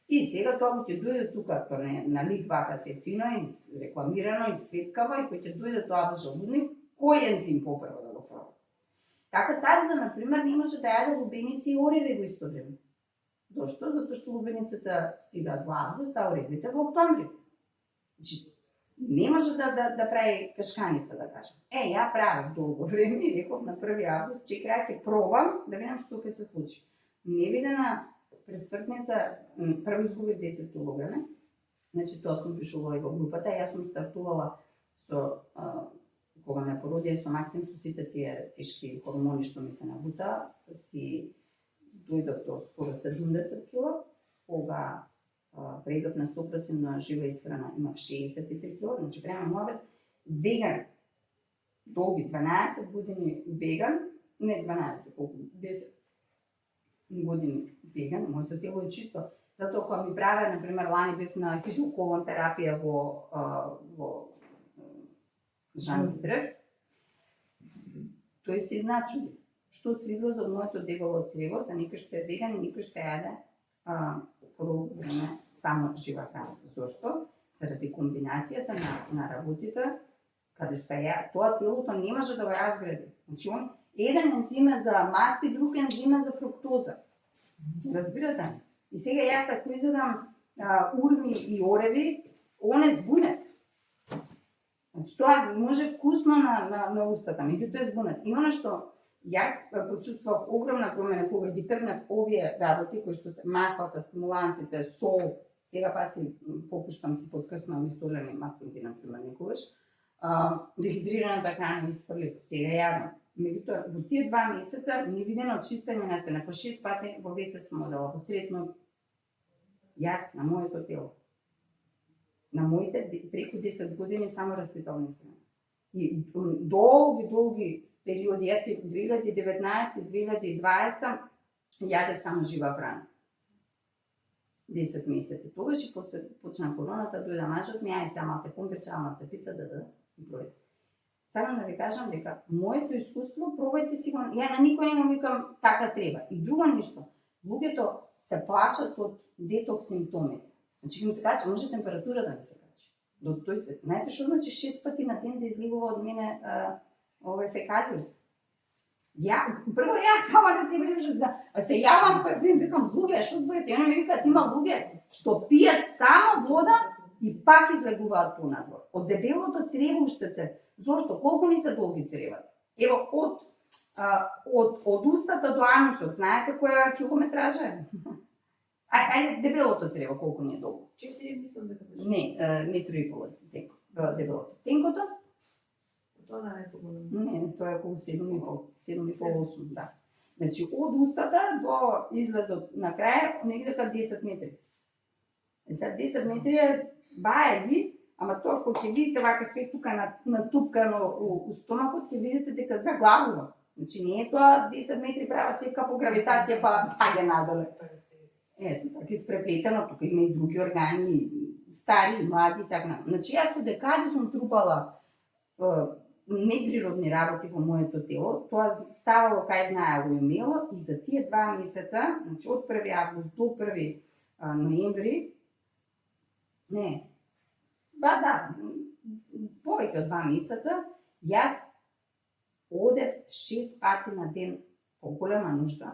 И сега тоа ќе дојде тука, на лик вака се фино и рекламирано и светкаво и кој ќе дојде тоа во желудник, кој ензим попрво да го проба? Така тарза, например, не може да јаде лубеници и ореви во исто време. Зошто? Затоа што лубеницата стигаат во август, а оревите во октомври. Значи, не може да прави кашканица, да кажем. Ја правев долго време и реков на 1 август, чекај, ја ќе пробам да видам што ќе се случи. Невидена пресвртница, прво изгубив 10 кг. Значи, тоа сум пишувала и во групата. Јас сум стартувала со, кога ме породија со Максим, со сите тие тешки хормони што ми се набута, си дојдов до скоро 70 кг, кога преидов на 100% жива исхрана, имав 63 кг, значи према мојот веган, долги 12 години веган, не 12, колку, 10 години веган, моето тело е чисто. Затоа кога ми праве, например, лани бев на хидроколон терапија во Жан Петрев, тој се изначуди. Што се излезе од моето дебело црево, за некој што е веган и некој што јаде подолго време само жива храна. Зошто? Заради комбинацијата на работите, каде што тоа телото не може да го разгради. Значи, он еден ензим е за масти, друг ензим е за фруктоза. Разбирате? И сега јас ако изедам урми и ореви, он е збунет. Значи, тоа може вкусно на устата, меѓутоа е збунет. И она што јас почувствував огромна промена кога ги тргнав овие работи, кои што се маслата, стимулансите, сол, сега па си попуштам си подкрснувам и столени маслинки, например, некогаш, дехидрираната храна испрлив, сега јадам. Меѓутоа, во тие 2 месеца невидено очистење на стена, по 6 пати во веќе сум одела, во средно јас на моето тело. На моите преку 10 години само распитални се. И долги периоди, јас и 2019-2020 јадев само жива храна. 10 месеци. Тогаш и почна короната, дојде мажот ми, ај сега малце помпирча, малце пица, и пројде. Само да ви кажам дека моето искуство, пробајте си го, ја на никој не му викам така треба. И друго нешто, луѓето се плашат од детокс симптомите. Значи, ќе ми се качи, може температура да ми се качи. Тоест, знаете што значи 6 пати на ден да изливува од мене фекалиум? Прво ја сама да се врежу за... А се јавам прв ден, викам, луѓе, што зборите? И они ми викаат, има луѓе што пијат само вода и пак излегуваат понадвор. Од дебелото црево уштеце. Зошто? Колку ни се долги цревата? Ево, од устата до анусот, знаете која километража е? Ајде, дебелото црево, колку ни е долго? 4 мислам дека беше. Не, 1,5 метри дебелото. Тенкото? Тоа да не поголемо. Не, тоа е околу 7,5-8, да. Значи, од устата до излезот на крај, негде кај 10 метри. Сега 10 метри е бајаги, ама тоа кога ќе видите вака све тука натупкано у стомакот, ќе видите дека заглавува. Значи, не е тоа 10 метри права цевка по гравитација па паѓа надоле. Ето, така испреплетено, тука има и други органи, стари, млади и така. Значи, јас со декади сум трупала неприродни работи во моето тело, тоа ставало кај знаело и умело и за тие 2 месеца, значи од 1 август до 1 ноември, повеќе од 2 месеца, јас одев 6 пати на ден по голема нужда,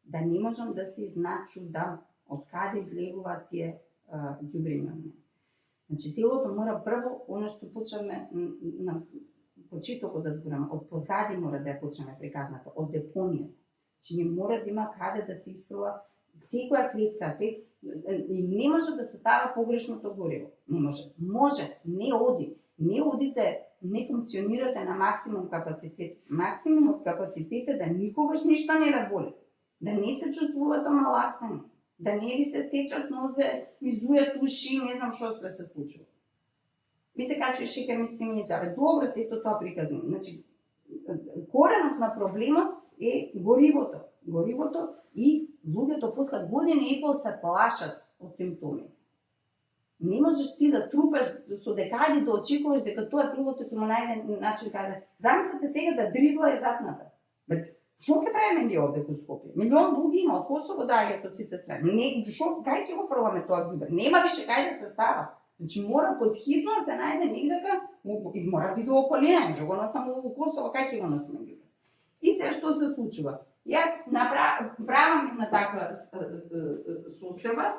да не можам да се изначудам од каде излегуваат тие ѓубрења. Значи, телото мора прво, оно што почнеме на почетокот да зборам, од позади мора да ја почнеме приказната, од депонијата. Значи, не мора да има каде да се исприла секоја клетка, и не може да се става погрешното гориво. Не може. Може, не оди. Не одите, не функционирате на максимум капацитет. Максимумот капацитет е да никогаш ништо не да боли. Да не се чувствувате омалаксани. Да не ви се сечат нозе, ви зујат уши, не знам што све се случува. Ви се качува шекер, ми се мине, добро се ето тоа приказни. Значи, коренот на проблемот е горивото. Горивото и луѓето после година и пол се плашат од симптомите. Не можеш ти да трупаш со декади да очекуваш дека тоа телото ќе му најде начин каде. Замислете сега да дризла е затната. Што ќе правиме ние овде во Скопје? Милион луѓе има од Косово доаѓаат од сите страни. Не, што кај ќе го фрламе тоа ѓубре? Нема више кај да се става. Значи мора подхитно да се најде негдека и мора да биде околина, што го носам во Косово, кај ќе го носиме ѓубре? И се што се случува? Јас правам една таква состојба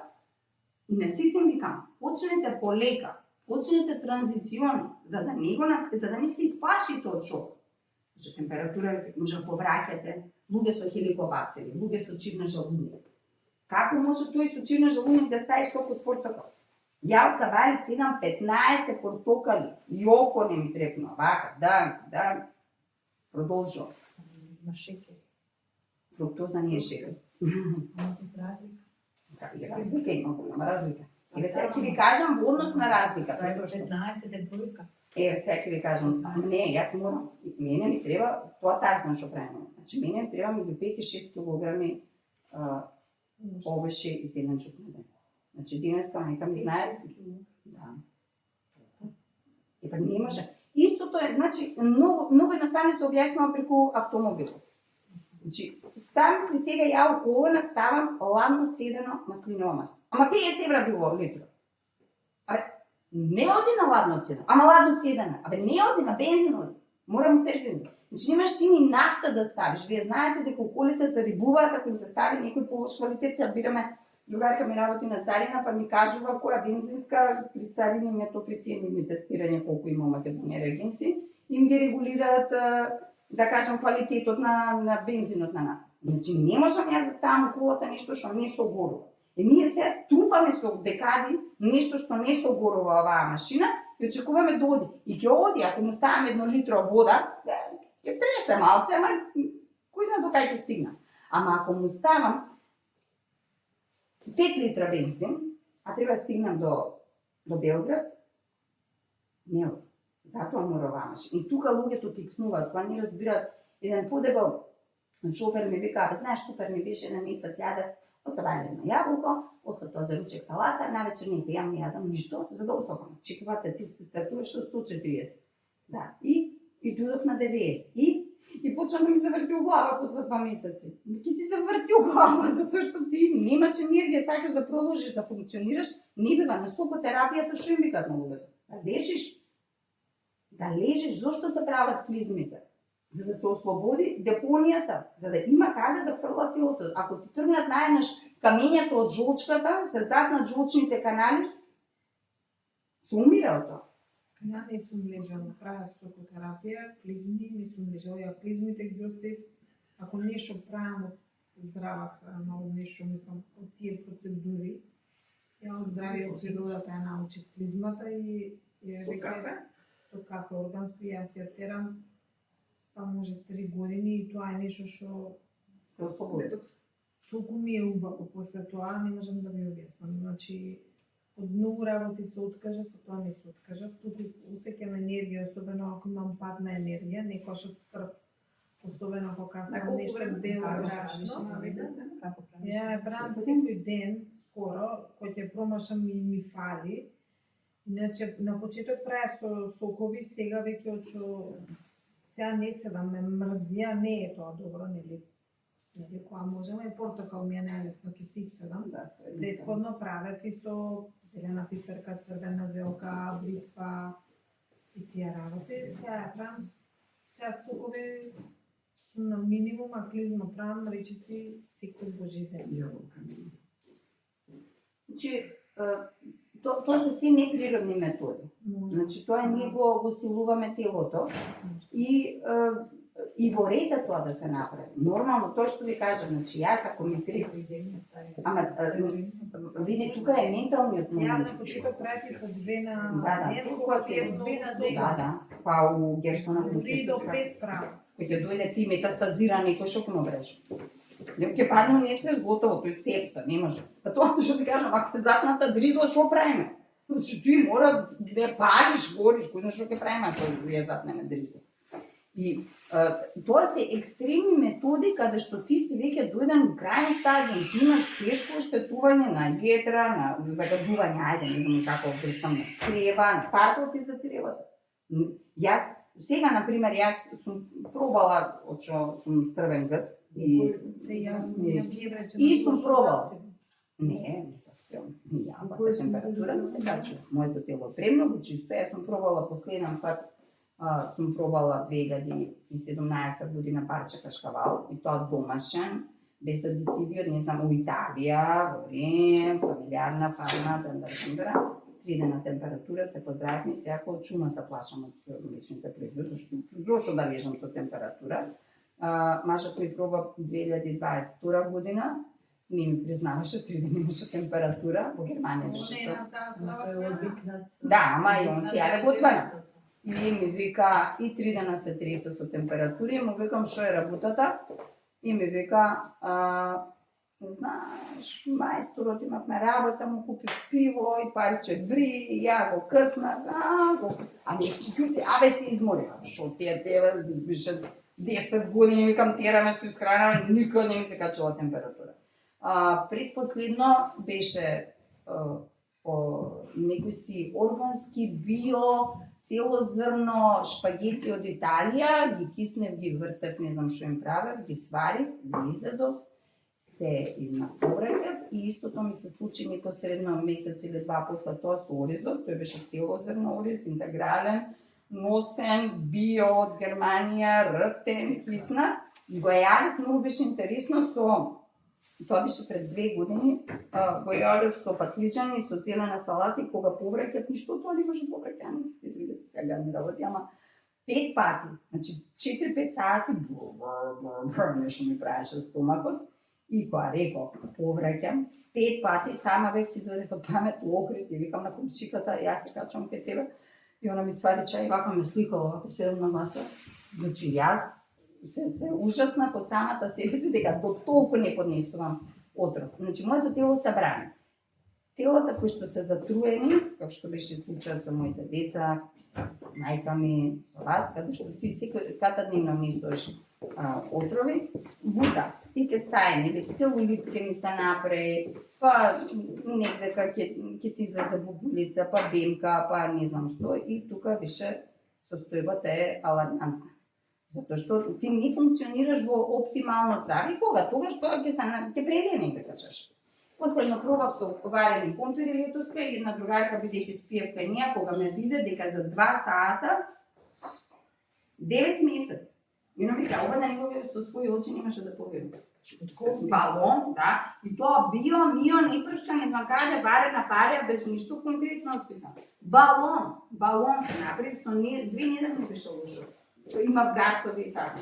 и на сите им викам, почнете полека, почнете транзиционно, за да не се исплашите од шок. Значи, температура може да повраќате, луѓе со хеликобактери, луѓе со чивна жалуник. Како може тој со чивна жалуник да стави сок од портокал? Ја од Савалец идам 15 портокали, јоко не ми трепна, вака, да, продолжувам. Има шекер. Фруктоза не е шекер. Имате се разлика. Разлика има разлика. Еве сега ќе ви кажам во однос на разликата. Тоа е Зошто? 15 е бројка. Еве сега ќе ви кажам, не, јас морам, мене ми треба, тоа тажно што правиме. Значи, мене ми треба меѓу 5 и 6 килограми овоше и зеленчук на ден. Значи, денеска мајка ми знае. Да. Епа не може. Истото е, значи, многу едноставно се објаснува преку автомобилот. Значи, ставам си сега ја околена, ставам ладно цедено маслиново масло. Ама 50 евра било литро. Абе, не оди на ладно цедено, ама ладно цедено. Абе, не оди на бензин оди. Морам стеш бензин. Значи, немаш ти ни нафта да ставиш. Вие знаете дека околите се рибуваат, ако им се стави некој полош квалитет, се бираме, другарка ми работи на царина, па ми кажува која бензинска, при царини ми то при тие ми тестирање колку има Македонија реагенци, им ги регулираат, да кажам, квалитетот на бензинот на нафта. Значи, не можам јас да ставам околата нешто што не согорува. Ние сега струпаме со декади нешто што не согорува оваа машина и очекуваме да оди. И ќе оди, ако му ставам 1 литро вода, ќе тресе малце, ама кој знае до кај ќе стигна. Ама ако му ставам 5 литра бензин, а треба да стигнам до Белград, не оди. Затоа мора оваа машина. И тука луѓето кикснуваат, кога не разбираат. Еден подебел шофер ми вика, знаеш, супер ми беше на месец јадев од Савалец на јаболко, после тоа за ручек салата, навечер не пијам, не јадам ништо, за да остапам. Чекувате, ти стартуваш со 140. Да, и дојдов на 90. И почна да ми се врти у глава после 2 месеци. Ки ти се врти у глава, затоа што ти немаш енергија, сакаш да продолжиш да функционираш, не бива на сокотерапијата што им викаат на луѓето. Да лежиш, зошто се прават клизмите? За да се ослободи депонијата, за да има каде да фрла телото. Ако ти тргнат најнаш камењето од жолчката, се затнат жолчните канали, се умира од тоа. Ја не сум лежала, правя сокотерапија, клизми, не сум лежала, ја клизмите ги оставив. Ако нешто правам од здрава храна, од нешто, мислам, од тие процедури, ја од здравиот природата ја научив клизмата и Со кафе? Со кафе органско, јас ја терам, па може 3 години и тоа е нешто што Те ослободи. толку ми е убаво после тоа, не можам да ви објаснам. Значи, од многу работи се откажав, од тоа не се откажав. Туку усеќам енергија, особено ако имам падна енергија, некојаш од стрп. Особено ако каснам нешто бело брашно. Ја брам секој ден, скоро, кој ќе промашам и ми фали. Иначе, на почеток правев со сокови, сега веќе очо... Сега не цедам, ме мрзи, а не е тоа добро, нели? Нели, кога можеме, и портокал ми е најлесно, ќе си цедам. Предходно правев и со зелена пиперка, црвена зелка, бритва и тие работи. Сега правам, сега сокови сум на минимум, а клизма правам, речиси, секој божи ден. Значи, тоа се се неприродни методи. Значи, тоа ние го силуваме телото и во ред е тоа да се направи. Нормално, тоа што ви кажам, значи, јас ако ми треба... Ама, види, тука е менталниот момент. Ја на почеток правите по 2 на ден, тука се... 2 на ден. Да, па у Герсона... 3 до 5 правам. Кој ќе дојде ти метастазира некој шок му мрежа. Ќе падне не свес готово, тој сепса, не може. Па тоа што ти кажам, ако е затната дризла, што правиме? Значи, ти мора да париш, гориш, кој знае што ќе правиме ако ја затнеме дризла. И тоа се екстремни методи каде што ти си веќе дојден во крајен стадиум, ти имаш тешко оштетување на једра, на загадување, ајде, не знам како пристам на црева, на паркоти за цревата. Јас сега, например, јас сум пробала, очо сум стрвен гъст и сум пробала. Не се спрем. Јабата температура ми се качува. Моето тело е премногу чисто. Јас сум пробала последен пат сум пробала 2017 година парче кашкавал и тоа домашен, без адитиви од, не знам, у Италија, во Рим, фамилиарна фарма, дендра, 3 дена температура, се поздравивме, сега од чума се плашам од млечните производи, зошто да лежам со температура. Мажот ми проба 2022 година, не ми признаваше, 3 дена имаше температура, во Германија беше тоа. Да, ама и он си јаве готвена. И ми вика, и 3 дена се тресе со температури, му викам што е работата, и ми вика, не знаеш, мајсторот имавме работа, му купи пиво и парче бри, и ја го къснав, не, абе се изморила, шо тебе беше 10 години, викам, тераме со искранава, никога не ми се качила температура. Предпоследно беше некој си органски био, цело зрно шпагети од Италија, ги киснев, ги вртев, не знам што им правев, ги сварив, ги изедов, се изнаповрекев и истото ми се случи непосредно месец или два после тоа со оризот, тој беше цело зрно ориз, интегрален, носен, био од Германија, ртен, кисна, го јадев, многу беше интересно со... Тоа беше пред 2 години, го јадев со патлиџани, со зелена салата и кога повраќав, ништо тоа не може повраќа, не се изгледате сега ми работи, ама 5 пати, значи 4-5 сати, нешто ми правеше стомакот, и кога реков, повраќам, 5 пати, сама веќе си извадев од памет окрет и викам на комшиката, јас се качувам кај тебе, и она ми свари чај, вака ме сликала, вака седам на маса, значи јас се ужаснав од самата себе си дека до толку не поднесувам отров. Значи, моето тело се брани. Телата кои што се затруени, како што беше случајот со моите деца, мајка ми, со вас, каде што ти секој катадневно ми стоиш отрови, бутат и ке стајне, или целулит ке ни се направи, па некдека ќе ти излезе бубулица, па бемка, па не знам што, и тука више состојбата е алармантна. Затоа што ти не функционираш во оптимално здравје, кога тогаш тоа ќе прелие да кажеш. Последно пробав со варени компири летоска и една другарка бидејќи спиев кај неа, кога ме виде дека за 2 сата 9 месец. И она вика, ова да не го види со своји очи немаше да поверува. Балон, да, и тоа био, не пршка, не знам каде, варена парја, без ништо конкретно специјално. Балон се направи, со 2 недели не беше лошо. Има гасови и така.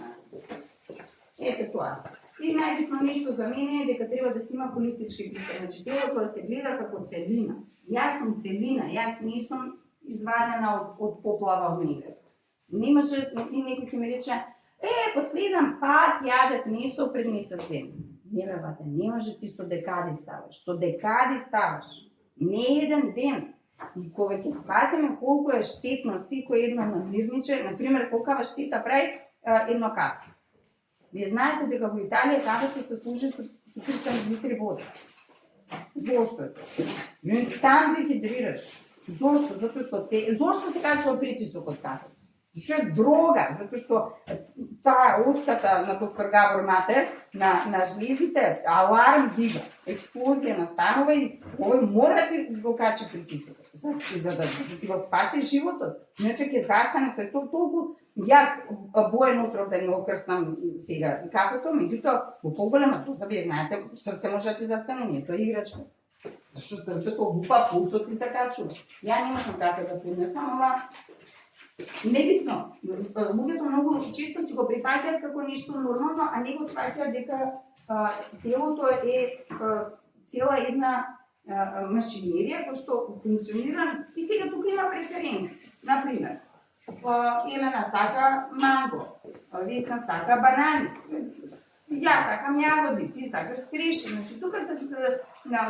Ете тоа. И најбитно нешто за мене е дека треба да се има холистички пристап. Значи, телото да се гледа како целина. Јас сум целина, јас не сум извадена од поплава од негде. Не може, и некој ќе ми рече, последен пат јадев месо пред месец ден. Не бе, бате, не може ти со декади ставаш. Не еден ден. И кога ќе сватиме колку е штетно секој едно намирниче, например, колкава штета прави едно кафе. Вие знаете дека во Италија кафето се служи со 300 литри вода. Зошто е тоа? Инстантно дехидрираш. Зошто? Зошто се качува притисок од кафето? Зашто е дрога, затоа што таа оската на доктор Габор Мате на жлезите, аларм дига, експлозија настанува и овој мора да ти го качи притисокот, за да ти го спаси животот. Иначе ќе застане, тој толку јак боен отров да не го крстам сега кафето, меѓутоа во поголема доза, вие знаете, срце може да ти застане, не тоа е играчка. Зашто срцето лупа, пулсот ти се качува. Ја не можам кафе да поднесам, ама небитно. Луѓето многу често си го прифаќаат како нешто нормално, а не го сваќаат дека телото е цела една машинерија која што функционира и сега тука има преференции. Например, Елена сака манго, Весна сака банани, јас сакам јагоди, ти сакаш цреши. Значи тука се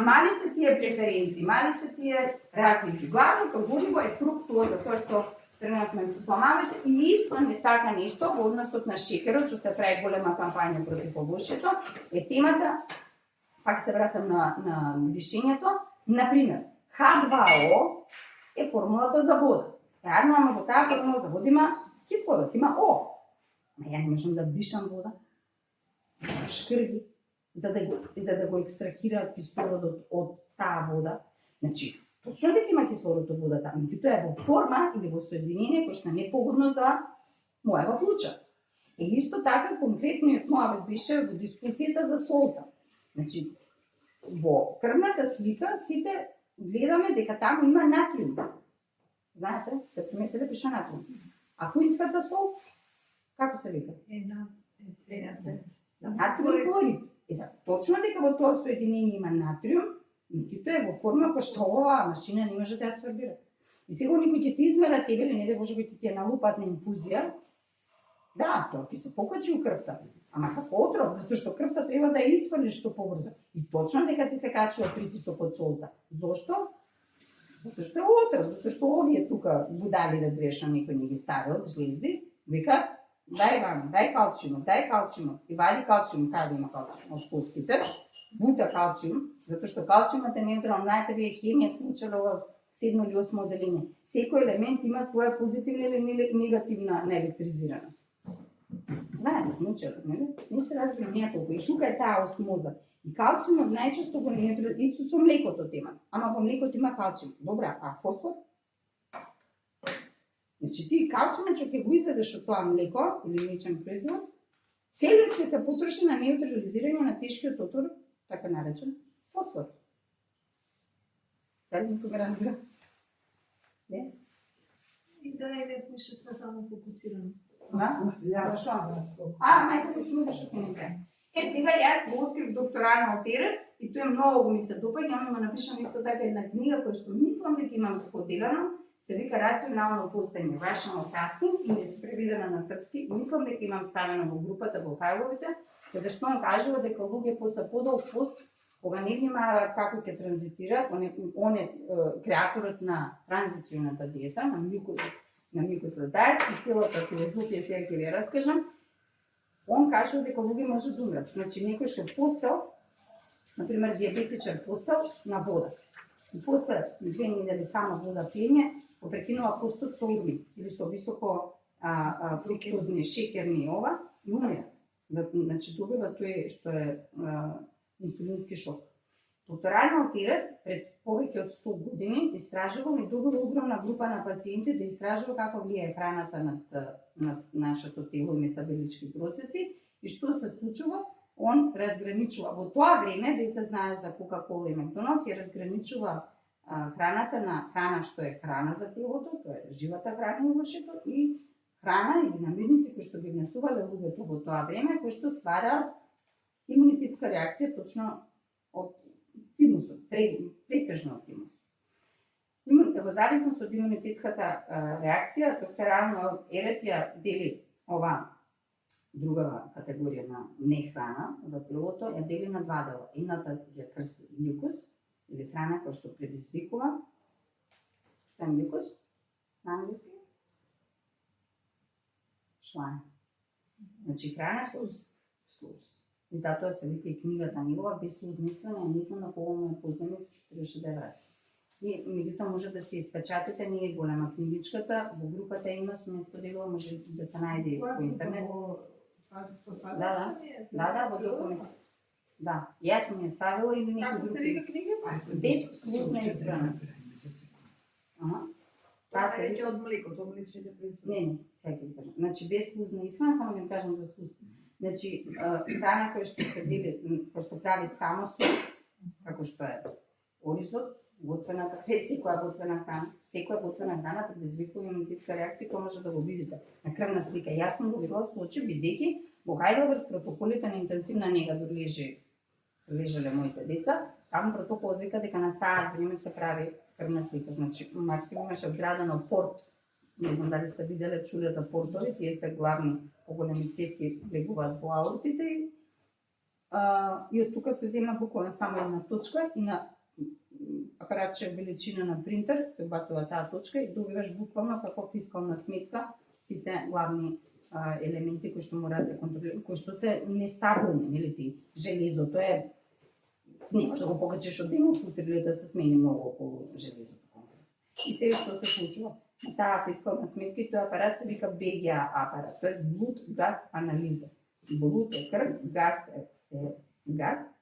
мали се тие преференции, мали се тие разлики. Главното гориво е фруктоза, тоа што тренатно со сламавите и исто не така нешто во односот на шекерот, што се прави голема кампања против овошјето, е темата, пак се вратам на дишењето, например, H2O е формулата за вода. Јадно, ама во таа формула за вода има кислород, има О. Ма ја не можам да дишам вода. Шкрги, за да го екстрахираат кислородот од таа вода. Значи, точно дека има кислород во водата, меѓутоа е во форма или во соединение кој што не е погодно за мојава плуча. И исто така конкретниот мојавет беше во дискусијата за солта. Значи, во крвната слика сите гледаме дека таму има натриум. Знаете, се приметиле пише натриум. А куинската сол, како се вика? Натриум хлорид. Точно дека во тоа соединение има натриум, меѓутоа е во форма која што оваа машина не може да ја абсорбира. И сега никој ќе ти измера тебе, или не да може би ти ја налупат на инфузија, да, тоа ќе се покачи у крвта. Ама како отров, затоа што крвта треба да ја испали што побрзо. И точно дека ти се качува притисок од солта. Зошто? Затоа што е отров, затоа што овие тука будали да звеша некој не ги ставил, жлезди, вика, дај вам, дај калциумот, и вади калциум, каде има калциум? Од костите, бута калциум, затоа што калциумот е неутрален, знаете вие хемија сме учеле во 7 или 8 оделение. Секој елемент има своја позитивна или негативна наелектризираност. Знаете, сме учеле, нели? Не се разбира неколку. И тука е таа осмоза. И калциумот најчесто го неутрализира, исто со млекото тема. Ама во млекото има калциум. Добра, а фосфор? Значи ти калциумот што ќе го изедеш од тоа млеко или млечен производ, целиот ќе се потроши на неутрализирање на тешкиот отвор, така наречен фосфор. Дали некој ме разбира? Не? И да не пише сме таму фокусирани. Мајка ми смуди што ќе не знае. Сега јас го открив докторален алтерът и тој многу ми се допаѓа, ама напишам исто така една книга која што мислам дека имам споделено, се вика Рационално постање, Rational Fasting, и не се преведена на српски. Мислам дека имам ставено во групата во фајловите, каде што он кажува дека луѓе после подолг пост, кога не внимаваат како ќе транзицираат, он е креаторот на транзиционата диета, на мюкослес диет, и целата филозофија сега ќе ви раскажам. Он кажува дека луѓе може да умрат. Значи некој што постел, например диабетичар постел на вода. И после 2 недели само вода пиење, го прекинува постот со урми или со високо фруктозни, шекерни ова и умира. Значи добива тој што е инсулински шок. Докторален алтерът пред повеќе од 100 години истражувал и добил огромна група на пациенти да истражува како влијае храната над нашето тело и метаболички процеси и што се случува. Он разграничува во тоа време, без да знае за Кока-кола и Макдоналдс, ја разграничува храната на храна што е храна за телото, тоа е живата храна и вошето, и храна или намирници кои што ги внесувале луѓето во тоа време, кои што ствара имунитетска реакција точно од тимусот, претежно од тимус. Во зависност од имунитетската реакција, докторален алтерът ја дели ова другава категорија на нехрана за телото, ја дели на два дела. Едната ја крсти мјукус, или храна која што предизвикува. Што е мјукус на англиски? Шлаем. Значи храна слуз. И затоа се вика и книгата негова без слуз мислење, не знам на кого му е поземив, што требаше да ја врати. И меѓутоа може да се испечатите, не е голема книгичката, во групата има, сме споделила, може да се најде по интернет. Да, во документ. Да, јас сум ја ставила или некој друг. Како се вика книгата? Без слузна исхрана. Тоа се веќе од млекото, млечните производи. Не, сега ќе ви кажам. Значи без слузна исхрана, само да ви кажам за слуз. Значи храна која што се дели, која што прави само слуз, како што е оризот, готвената, секоја готвена храна предизвикува имунитетска реакција, која може да го видите на крвна слика. Јасно го видела со очи, бидејќи во Хајделберг протоколите на интензивна нега лежеле моите деца, таму протоколот вика дека на саат време се прави крвна слика. Значи максимум имаше вградено порт. Не знам дали сте виделе, чуле за портови, тие се главни поголеми цевки влегуваат во аортите и од тука се зема буквално само една точка и на апаратче величина на принтер се бацува таа точка и добиваш буквално како фискална сметка сите главни елементи кои што мора да се контролираат, кои што се нестабилни, нели ти? Железото е не може да го покачиш од денес утре или да се смени многу околу железото. И сега што се случува? Таа фискална сметка и тој апарат се вика БГА апарат, тоа е блуд газ анализа. Блуд е крв, газ е газ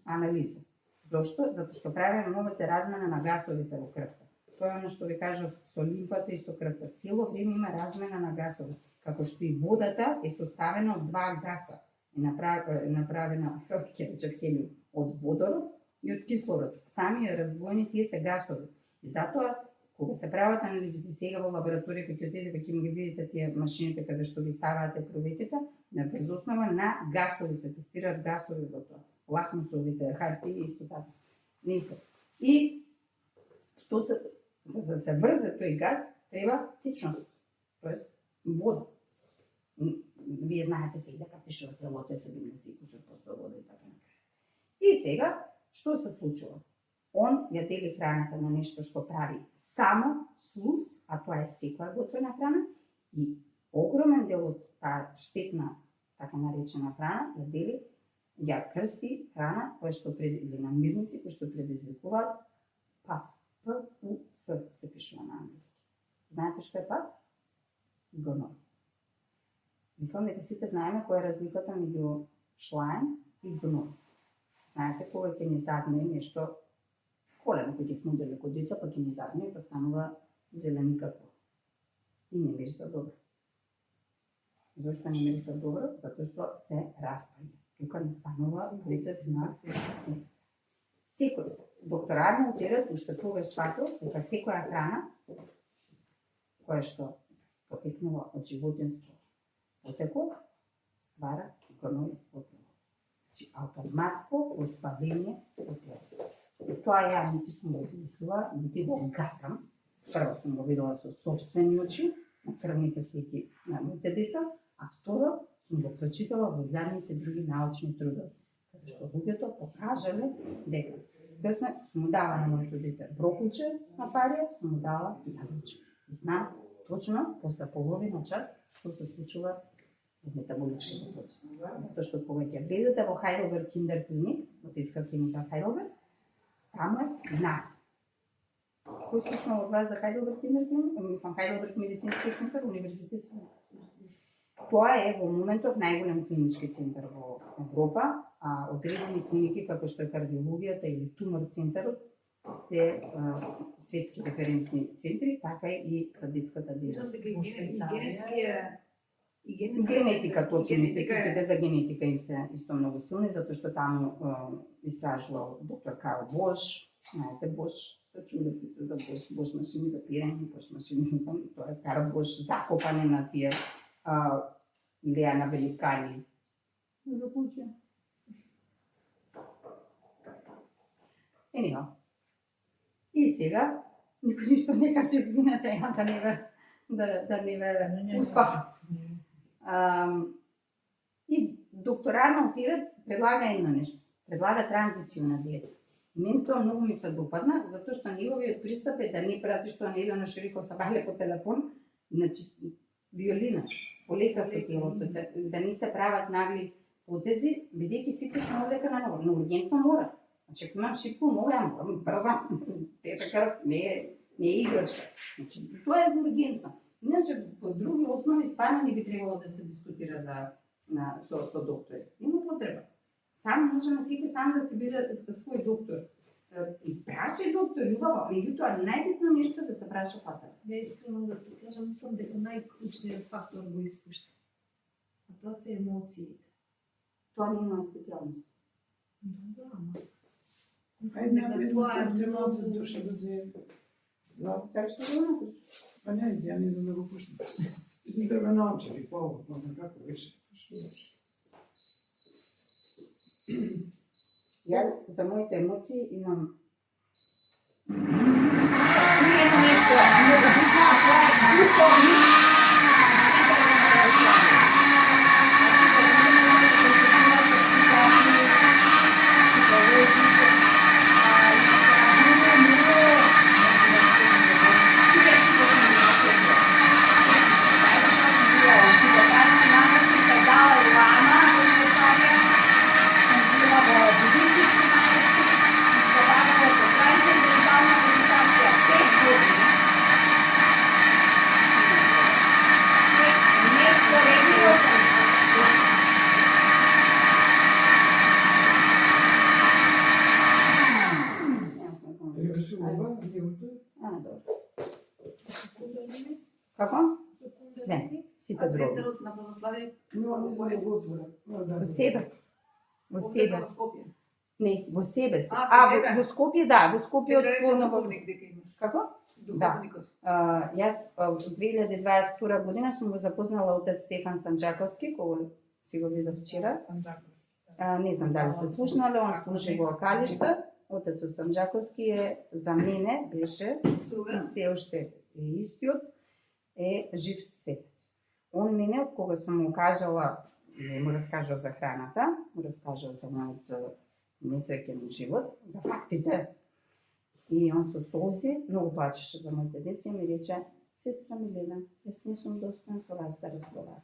анализа. Зошто? Затоа што правиме новата размена на гасовите во крвта. Тоа е оно што ви кажав со лимфата и со крвта. Цело време има размена на гасови. Како што и водата е составена од два гаса. Е направена хелиум од водород и од кислород. Сами раздвоени тие се гасови. И затоа кога се прават анализите сега во лабораторија, кога ќе отидете, кога ќе ги видите тие машините каде што ги ставате проветите, на врз основа на гасови се тестираат гасови во тоа. Лакмусовите хартии исто така. Не се. И што се за да се врзе тој газ треба течност, тоест вода. Вие знаете сега дека пишува телото е 70% вода и така накрај. И сега што се случува? Он ја дели храната на нешто што прави само слуз, а тоа е секоја готвена храна, и огромен дел од таа штетна, така наречена храна, ја дели, ја крсти храна која што или намирници кои што предизвикуваат пас. ПУС се пишува на англиски. Знаете што е пас? Гној. Мислам дека сите знаеме која е разликата меѓу шлаем и гној. Знаете кога ќе ни задне нешто колено, кој ќе сме ударили кod деца, па ќе ни задне и па станува зелени како. И не мириса добро. Зошто не мириса добро? Затоа што се распаѓа. Тука не станува процес на секој. Доктор Арнолд Терет уште тогаш сватил дека секоја храна која што потекнува од животинско потекло ствара гној во тело. Значи автоматско воспаление во тело. И тоа ја нити сум го измислила, нити го гатам. Прво сум го видела со сопствени очи на крвните слики на моите деца, а второ сум го прочитала во илјадници други научни трудови, каде што луѓето покажале дека да сме му дала на моето дете брокулче на парија, сум му дала јагниче. И знам точно после половина час што се случува во метаболичкиот процес. Затоа што кога ќе влезете во Heidelberg Kinder Clinic, во детска клиника Heidelberg, таму е нас. Кој слушнал од вас за Heidelberg Kinder Clinic? Мислам Heidelberg медицински центар, универзитет. Тоа е во моментов најголем клинички центар во Европа, а одредени клиники како што е кардиологијата или тумор центарот се светски референтни центри, така и за детската дейност. Генетика, точно, институтите за генетика им се исто многу силни, затоа што таму истражувал доктор Карл Бош, знаете Бош, се чули сите за Бош, Бош машини за пирење, Бош машини за тоа, тоа е Карл Бош закопане на тие Леана Великани. Заклучија. Енио. И сега, никој ништо не каже, извинете, ја да не ве успав. И доктор Арнолд Терет предлага едно нешто. Предлага транзиција на диета. Мен тоа многу ми се допадна, затоа што неговиот пристап е да не прати што Елена Шириков се бавле по телефон, значи виолина, полека со телото, да не се прават нагли потези, бидејќи сите сме олека на нога, но ургентно мора. Значи, ако имам шипку, нога ја морам, брзам, тече крв, не е играчка. Значи, тоа е за ургентно. Иначе, по други основи стварно не би требало да се дискутира со доктори. Нема потреба. Сам може на секој сам да се биде свој доктор. И праша доктор, љубава, меѓутоа најбитно нешто да се праша фатер. Ја искрено да ти кажам, мислам дека најклучниот фактор го испушта. А тоа се емоциите. Тоа не е моја специјалност. Да, ама. Ајде напред функционалци душа да се... Сега што го направиш? Па не, ја не знам да го пушнам. Мислам, треба научи, па ово, па на како беше. Јас за моите емоции имам едно нешто многу битно, а тоа е духовни Како? Све. Сите А други. центарот на православие Но не знам да го отворам. Во себе. Во себе. во Скопје. Не, во себе си. А, кај тебе? Во Скопје, да, во Скопје Дека рече од духовник дека имаш. Како? Духовникот. Јас во 2022 година сум го запознала отец Стефан Санџаковски, кој си го видов вчера. Не знам дали сте слушнали, он служи во Калишта. Отецот Санџаковски е за мене беше Струга. и се уште е истиот, е жив светец. Он мене, од кога сум му кажала, му раскажал за храната, му раскажал за мојот несреќен живот, за фактите. И он со солзи многу плачеше за моите деца и ми рече: сестра Милена, јас не сум достоен со вас да разговарам.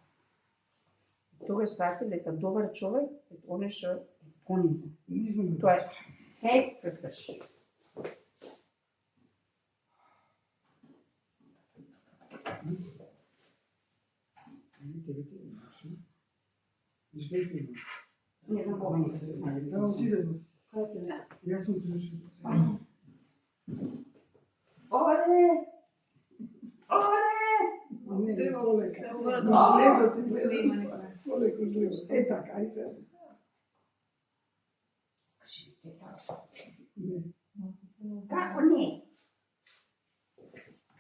Тогаш сватив дека добар човек е оној што е понизен. Не знам. Тоа е хеј префрш. Не знам кога не се знае. Да, отидемо. Јас сум клучен. Оре! Оре! Не, полека. Се обрат Лево ти Нема влезе. никоја. Полека лево. Е така, ај се. Скажи, цета. Не. Како не?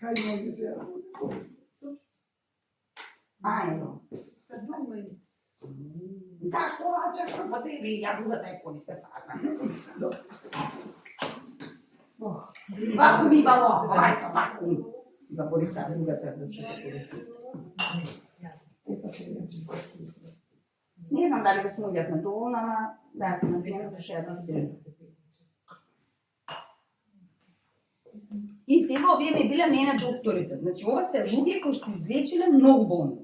Кај може се. Ајно. Думај. Зашто лачаш пропотреби јагулата и користе парна? Ваку ми бало, овај со ваку. Заборица другата зашто се користи. Епа се јачи. Не знам дали го смуѓавме доволно, ама да се напијаме зашто ја дам. И сега овие ми биле мене докторите. Значи ова се луѓе кои што излечиле многу болни.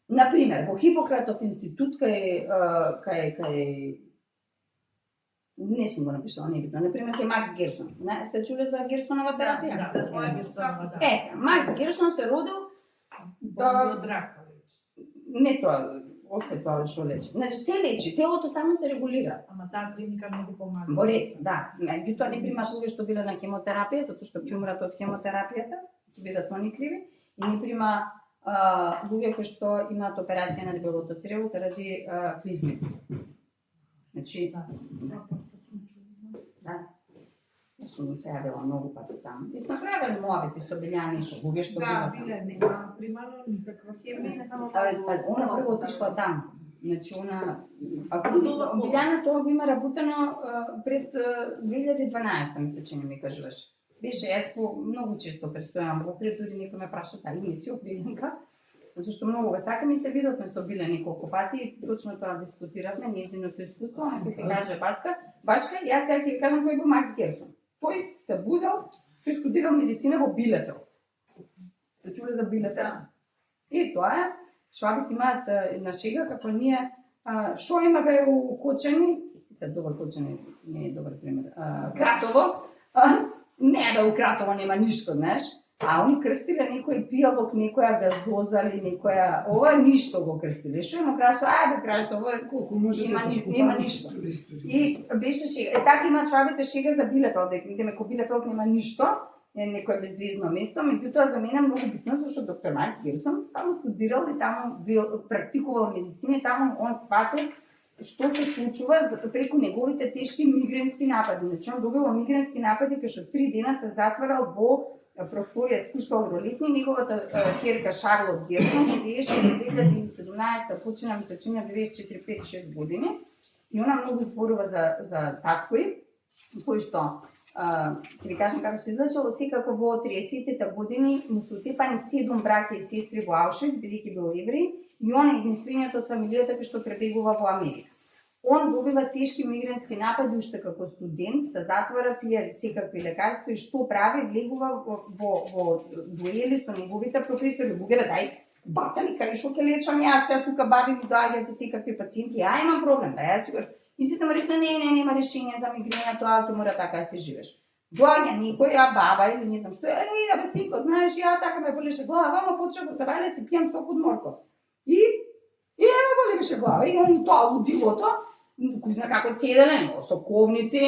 Например, во Хипократов институт кај не сум го напишала, не битно. Например, кај Макс Герсон. Се чуле за Герсонова терапија? Да, тоа е Герсонова, да. Се, Макс Герсон се родил Од рака. не тоа, осве тоа што лечи. Значи се лечи, телото само се регулира. Ама таа клиника многу помага. Во ред, да. Меѓутоа не примаш луѓе што биле на хемотерапија, затоа што ќе умрат од хемотерапијата, ќе бидат они криви, и не прима луѓе кои што имаат операција на дебелото црево заради клизми. Значи, да. Сум се јавила многу пати таму. И сме правили моабити со Билјани, со луѓе што Да, биле биле, нема примано никаква хемија. Не само Она прво отишла таму. Значи, она... Ако Добар повод. Билјана тоа го има работено пред 2012, ми се чини ми кажуваш. Беше, јас многу често престојам во пред, дури некој ме праша дали не си определенка, зашто многу го сакам и се видовме со Биле неколку пати и точно тоа дискутиравме, незиното искуство, она ќе се каже Башка, и јас сега ќе ви кажам кој бил Макс Герсон. Тој се будел, тој студирал медицина во Билефелд. Се чуле за Билефелд? И тоа е, швабите имаат на шега како ние, шо има бе у Кочани, се добар Кочани не е добар пример, Кратово, не бе у Кратово нема ништо, знаеш, а они крстиле некој пијалок, некоја газоза или некоја, ова ништо го крстиле. Шо има красо, ајде Кратово, Колку може нема ништо. И беше шега. Така имаат швабите шега за Билефелд, дека идеме ко Билефелд нема ништо, е некој беззвездно место, меѓутоа за мене многу битно зашто доктор Макс Герсон таму студирал и таму бил практикувал медицина и таму он сватил што се случува преку неговите тешки мигренски напади. Значи он добил мигренски напади кај што 3 дена се затварал во просторија, спуштал ролетни. Неговата ќерка Шарлот Герсон живееше во 2017, почина ми се чини 94, 5, 6 години и она многу зборува за такви кои што ќе ви кажам како се излечил, секако во 30-тите години му се утепани 7 браќа и сестри во Аушвиц, бидејќи бил евреј, и он е единствениот од фамилијата кој што пребегува во Америка. Он добива тешки мигренски напади уште како студент, се затвора, пие секакви лекарства и што прави, влегува во дуели со неговите професори. Луѓе, дај, батали, кај што ќе лечам јас, сега тука баби ми доаѓаат и секакви пациенти, ја имам проблем, да ја сигурно. И сите му рекна, не, нема решение за мигрена, тоа ќе мора така да се живееш. Доаѓа некоја баба или не знам што, абе синко, знаеш, ја така ме болеше глава, ама почнав од цавале си пијам сок од морков. И ме болеше глава, и он тоа лудилото, кој зна како цеделе, соковници,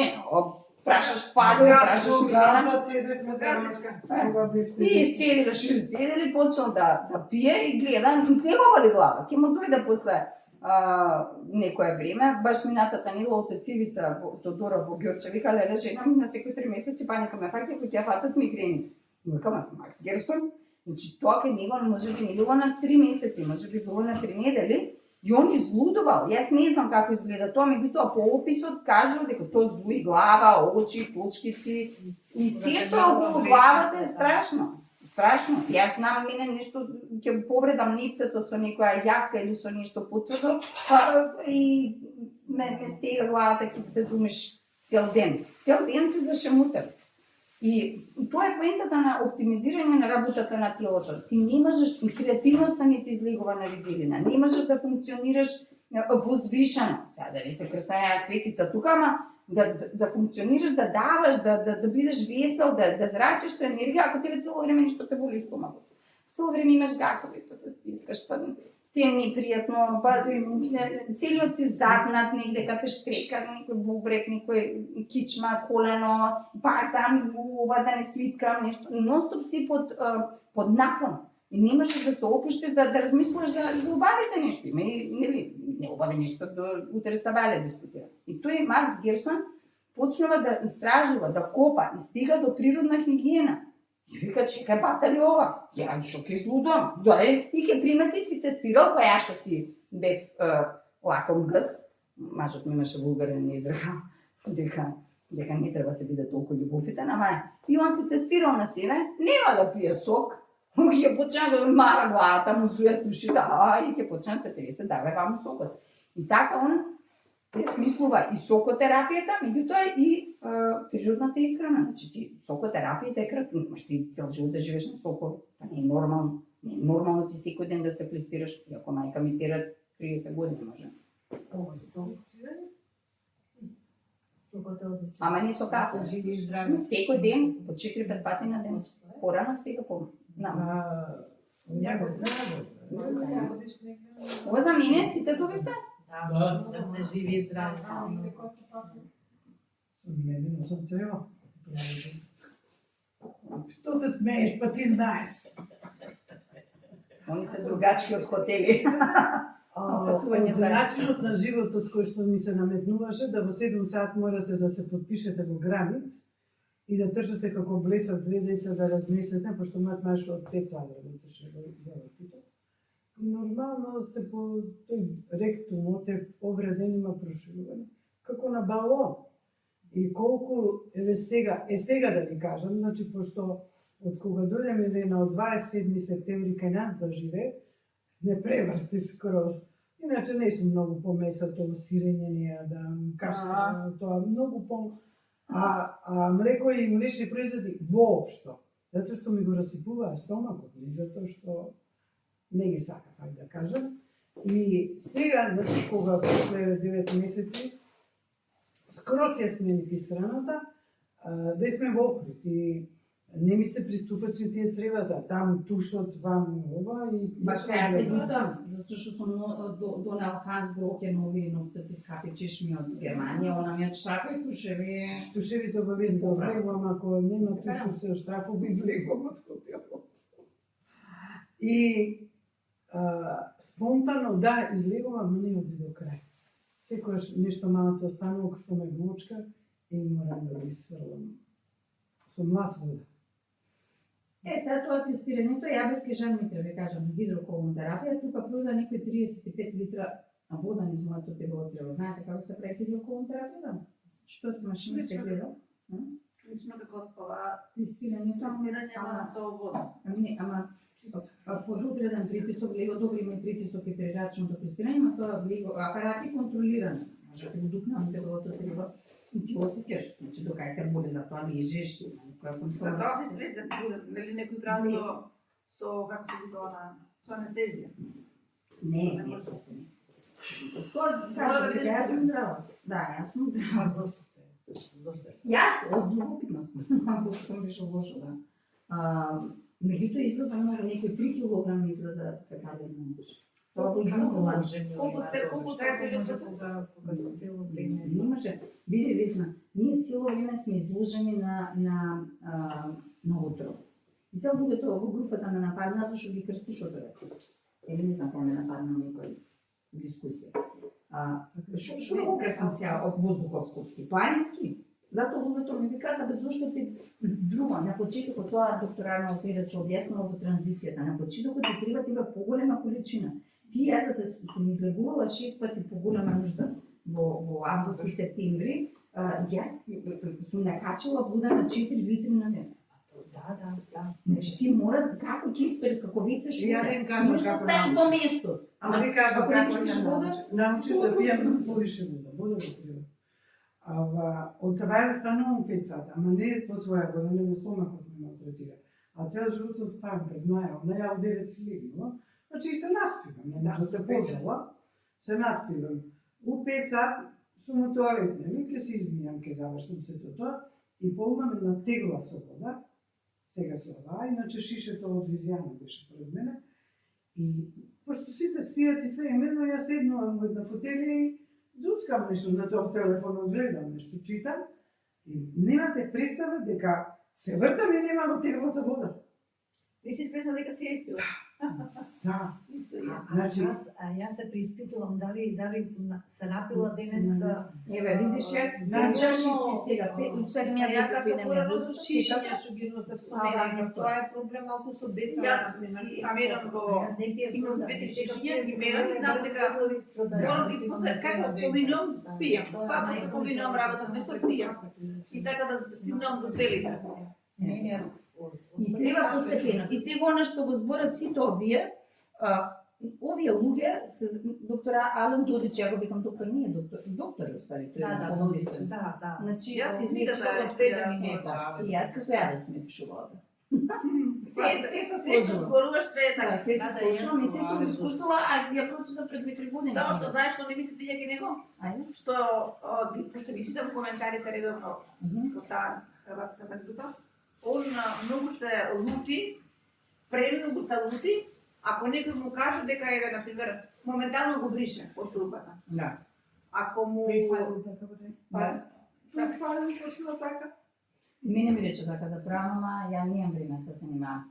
прашаш Фадо, прашаш Милена. Газа цедевме за Рошка. Кога бевте? И изцедила што изцедили, почнал да пие и гледа, не го вали глава. Ке му дојде после некое време, баш минатата нила од Цивица во Тодора во Ѓорче, викале жена ми на секои 3 месеци паника ме фаќа, кој ќе фатат мигрени. Викаме Макс Герсон, значи тоа кај него можеби не било на 3 месеци, можеби било на 3 недели. И он излудувал. Јас не знам како изгледа тоа, меѓутоа по описот кажува дека тоа зуи глава, очи, точкици и се што е околу главата е страшно. Страшно. Јас знам мене нешто ќе повредам нипцето со некоја јатка или со нешто потврдо, и ме стега главата, ќе се безумиш цел ден. Цел ден се зашемутев. И тоа е поентата на оптимизирање на работата на телото. Ти не можеш, креативноста не ти излегува на виделина, не можеш да функционираш возвишено. Сега дали се крстаја светица тука, ама да функционираш, да даваш, да бидеш весел, да зрачиш со енергија, ако тебе цело време нешто те боли стомакот. Цело време имаш гасови, па се стискаш, па ти е непријатно, па целиот си загнат негде каде штрека, некој бубрек, некој кичма, колено, па сам ова да не свиткам нешто. Ностоп си под напон. И не можеш да се опуштиш да размислуваш за убавите нешто. Има и не убави нешто до утре сабале дискутира. И тој Макс Герсон почнува да истражува, да копа и стига до природна хигиена. И вика, чекај, пата ли ова? Ја шо ке излудам? Дај, и ке примети си тестирал, која што си бев лаком гъс. Мажот ми имаше вулгарен израка, дека не треба се биде толку љубопитен, ама и он се тестирал на себе, нема да пие сок, ќе почна да мара главата, му зујат ушите, и ќе почна се тресе, давај ваму сокот. И така он смислува и сокотерапијата, меѓутоа и природната исхрана. Значи ти сокотерапијата е кратко, можеш ти цел живот да живееш на сокови. Па не е нормално. Не е нормално ти секој ден да се плестираш, иако мајка ми тера 30 години може. Ова е солистрирање? Сокот е одличен. Ама не со кафе. Да живи здраво. Секој ден по 4-5 пати на ден. Порано сега по Ова за мене сите добивте? Да се живи здраво. Со мене не сум црева. Што се смееш, па ти знаеш. Они се другачки од хотели. Патување заедно. Начинот на животот кој што ми се наметнуваше, да во 7 сат морате да се подпишете во гранит и да трчате како блесав 2 деца да разнесете, пошто мојот маж од 5 сат работеше во делото. Нормално се по тој ректумот е повреден, има проширување, како на балон. И колку, сега да ви кажам, значи, пошто од кога дојдем Елена од 27 септември кај нас да живее, не превршти скроз. Иначе не сум многу помесато сирење, не јадам, кашка, тоа многу а млеко и млечни производи воопшто. Затоа што ми го расипуваа стомакот, не затоа што не ги сакам, ајде да кажам. И сега, значи, кога после 9 месеци, скроз ја сменив исхраната, бевме во Охрид и не ми се приступачи тие цревата, там тушот, вам ова и... Баш кај се љутам, затоа што сум донел Ханс Броке нови новцати скапи чешми од Германија, она ми од штрафа и тушеви... Тушевите обавезно одлегувам, ако нема тушу се од штрафа, излегувам од хотелот. И спонтано, да, излегувам, но не оди до крај. Секојаш нешто малце останува, што ме глочка и морам да го изфрлам. Со млас вода. Сега тоа тестирањето, ја бев ке Жан Митре, ви кажам, гидроколон терапија, тука прода некои 35 литра вода низ моето тегло црево. Знаете како се прави гидроколон терапија? Што се машина се гледа? Слично како ова Тестирањето, тестирање со вода. ама подобреден притисок, лего добри има и притисок и при рачното тестирање, но тоа лего апарат е контролиран. Може да го дупнам теглото црево. И ти осеќаш, значи докај те боли, затоа лежиш, која контрола. Тоа се слезе, нели некој прави со како се вика со анестезија. Не може. Тоа кажа, јас сум здрава. Да, јас сум здрава. Зошто? Јас од љубопитност, ако сум беше лошо, да. Меѓутоа излеза многу, некои 3 килограми излеза фекален муж. Тоа во друго лаже. Колку трае целиот процес? Цело време. Не може. Биде Весна, ние цело време сме изложени на отров. И сега луѓето во групата ме нападна зашто ги крстиш отрове. Или не знам кога ме нападна некој дискусија. Што да го крстам сега од воздуховски? Планински? Зато луѓето ми викаат, бе зошто ти друго, на почетокот тоа доктор Арно Перече објаснува во транзицијата, на почетокот ти треба тебе поголема количина. Јас за да сум излегувала 6 пати поголема нужда во август и септември, јас сум накачала вода на 4 литри на ден. Да. Значи ти мора како ќе испред како вицеш Ја не им кажам што како знаеш научиш. до место. Ама ви кажам ако како не пиеш ќе вода, научиш да пијам повише вода. Вода го треба. Од Савајле станувам 5 сата, ама не по своја вода, него стомакот ме малтретира. А цел живот сум спанка, знаеа, на ја од 9 си легнала. Значи и се наспивам, не може да се пожала. Се наспивам. У 5 сат сум на тоалет, нели, ке се измијам, ке завршам сето тоа. И полна ме натегла со вода. Сега се ова, иначе шишето од Визијана беше пред мене. И пошто сите спијат и све имено, јас седнувам во една фотелија и дуцкам нешто на тој телефон, гледам нешто, читам. И немате представа дека се вртам и нема го теглата вода. Не си свесна дека си ја испила? Да, Исто ја. значи, Јас се преиспитувам дали сум се напила денес. Еве видиш јас Значи, чаш испив сега, уствари ми ја Ја да како порано со шишење што ги носев со мене, тоа е проблем малку со деца. Јас си мерам во Јас не пиев имам вода. 5 шишиња, ги мерам и знам дека морам и после како поминувам пијам. Па поминувам работа, нешто пијам. И така да стигнам до 2 литра. Не, јас И треба постепено. И сега она што го зборат сите овие луѓе, доктора Ален Додич, ја го викам доктор, не е доктор е уствари, тој е колумбист. да. Значи, Јас овие измиката што го следам и јас како ја да сме пишувала. Се што зборуваш све е така. Се слушам и се сум искусила, а ја прочитав пред 2-3 години. Само што знаеш што не ми се свиѓа ке него? Ајде. Што пошто ги читам коментарите редовно во таа хрватската група, он многу се лути, премногу се лути, ако некој му каже дека еве на пример моментално го брише од трупата. Да. Ако му Да. профайл почна така. Мене ми рече така да правам, ама ја немам време да се занимавам.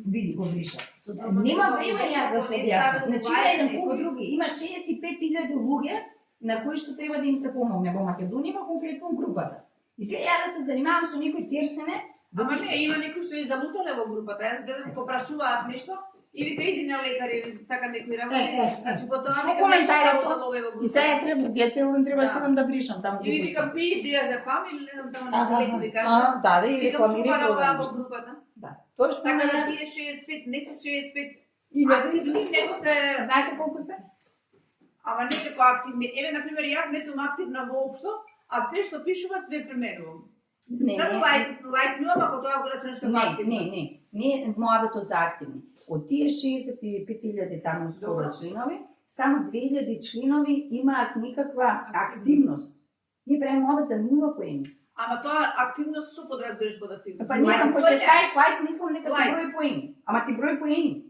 Види го бриша. Нема време јас да се објаснам. Значи има еден куп други. Има 65.000 луѓе на кои што треба да им се помогне во Македонија, има конкретно групата. И сега ја да се занимавам со некој терсене, Ама не, има некои што и залутале во групата. Јас гледам попрашуваат нешто и вика иди на лекар или така некои работи. Значи потоа што вика коментарето? овој во и групата. сега треба, ја цело ден треба Да. седам да бришам таму. Или викам пи диазепам или не знам таму Да, некој леко ви кажа. да, и Викам рекламири супер оваа во програм. групата. Да. Тоа што Така да јас тие 65, не се 65 и активни, него се знаете колку сте? ама не како активни. Еве на пример јас не сум активна воопшто, а се што пишува све применувам. Само лајкнувам ако тоа го рачунеш како активност. Не, моабетот за активни. Од тие 65.000 таму скоро Добро. членови, само 2.000 членови имаат никаква активност. Ние правиме моабет за 0 поени. Ама тоа активност што подразбираш под активност? Па не знам, кој ќе ставиш лайк, мислам дека ти Лайк. број поени. Ама ти број поени.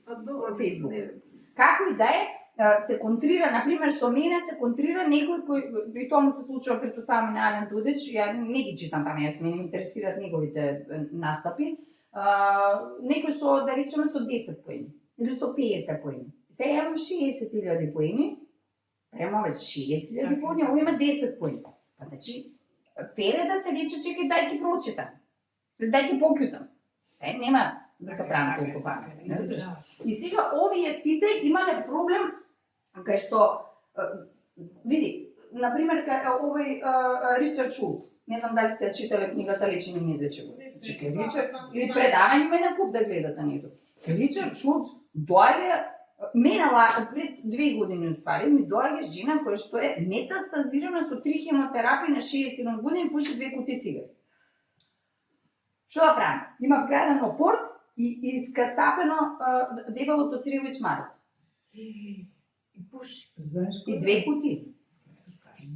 Па добро, Фејсбук. не. Како и да е, се контрира, например, со мене се контрира некој кој, и тоа му се случува, предпоставам на Ален Дудич, ја не ги читам таму, јас мене интересираат неговите настапи, некој со, да речеме, со 10 поени, или со 50 поени. Сега имам 60.000 поени, премовец 60.000 поени, а овој има 10 поени. Па значи, фер е да се рече, чекај, дај ти прочитам, дај ти покјутам. Нема да се правам толку паметни. И сега овие сите имале проблем кај што види, например кај овој Ричард Шулц. Не знам дали сте читале книгата Лечење неизлечиво. Чекај, Ричард, или предавање има на куп да гледате нето. Ричард Шулц доаѓа менала пред 2 години уствари ми доаѓа жена која што е метастазирана со 3 хемотерапии на 67 години и пуши 2 кутии цигари. Што да правам? Има вграден опорт и искасапено дебелото црево и чмарот. И пуши. Знаеш И кој? 2 кутии. Страшно.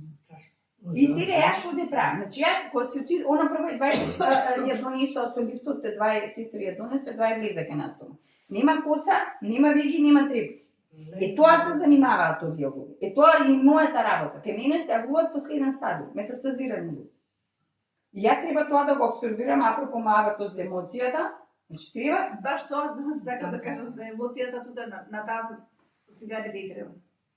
И сега јас што да правам? Значи јас кога си отид, она прво 20 ја донесоа со лифтот, 2 сестри ја донесе, 2 влезаке на стома. Нема коса, нема веги, нема трепти. Тоа се занимаваат овие луѓе. Тоа е и мојата работа. Ке мене се јавуваат последен стадиум, метастазирани луѓе. Ја треба тоа да го абсорбирам, апропо мавето за емоцијата. Значи треба Баш тоа сакам да кажам за емоцијата тука на таа со цигарите и треба.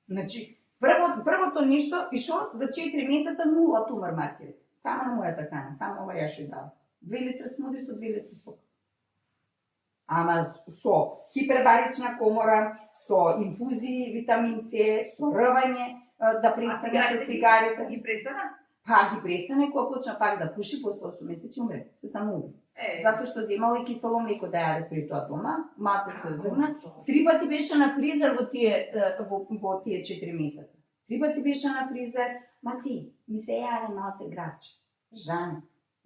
Значи, првото нешто, и шо за 4 месеца 0 тумор маркери. Само на мојата храна, само ова ја што дава. 2 литра смуди со 2 литри сок. Ама со хипербарична комора, со инфузии, витамин С, со рвање, да престане со цигарите. Ги престана? Па ги престане, кога почна пак да пуши, после 8 месеци умре. Се самоуби. Затоа што земала и кисело млеко да јаде при тоа дома, малце се зрна. 3 пати беше на фризер во тие 4 месеца. 3 пати беше на фризер, маци, ми се јаде малце гравче.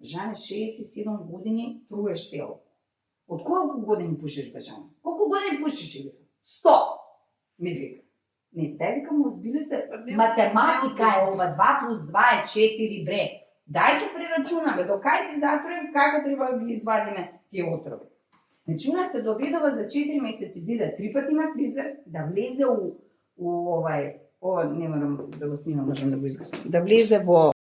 Жане 67 години труеш тело. Од колку години пушиш бе, Жане? Колку години пушиш или? 100! Ми вика. Не, дај викам, озбили се. Математика е ова, 2 плюс 2 е 4, бре. Дај ќе прерачунаме, до кај си затворим, како треба да ги извадиме тие отрови. Значи, она се доведува за 4 месеци, диде 3 пати на фризер, да влезе у ова не морам да го снимам, можам да го изгасам, да влезе во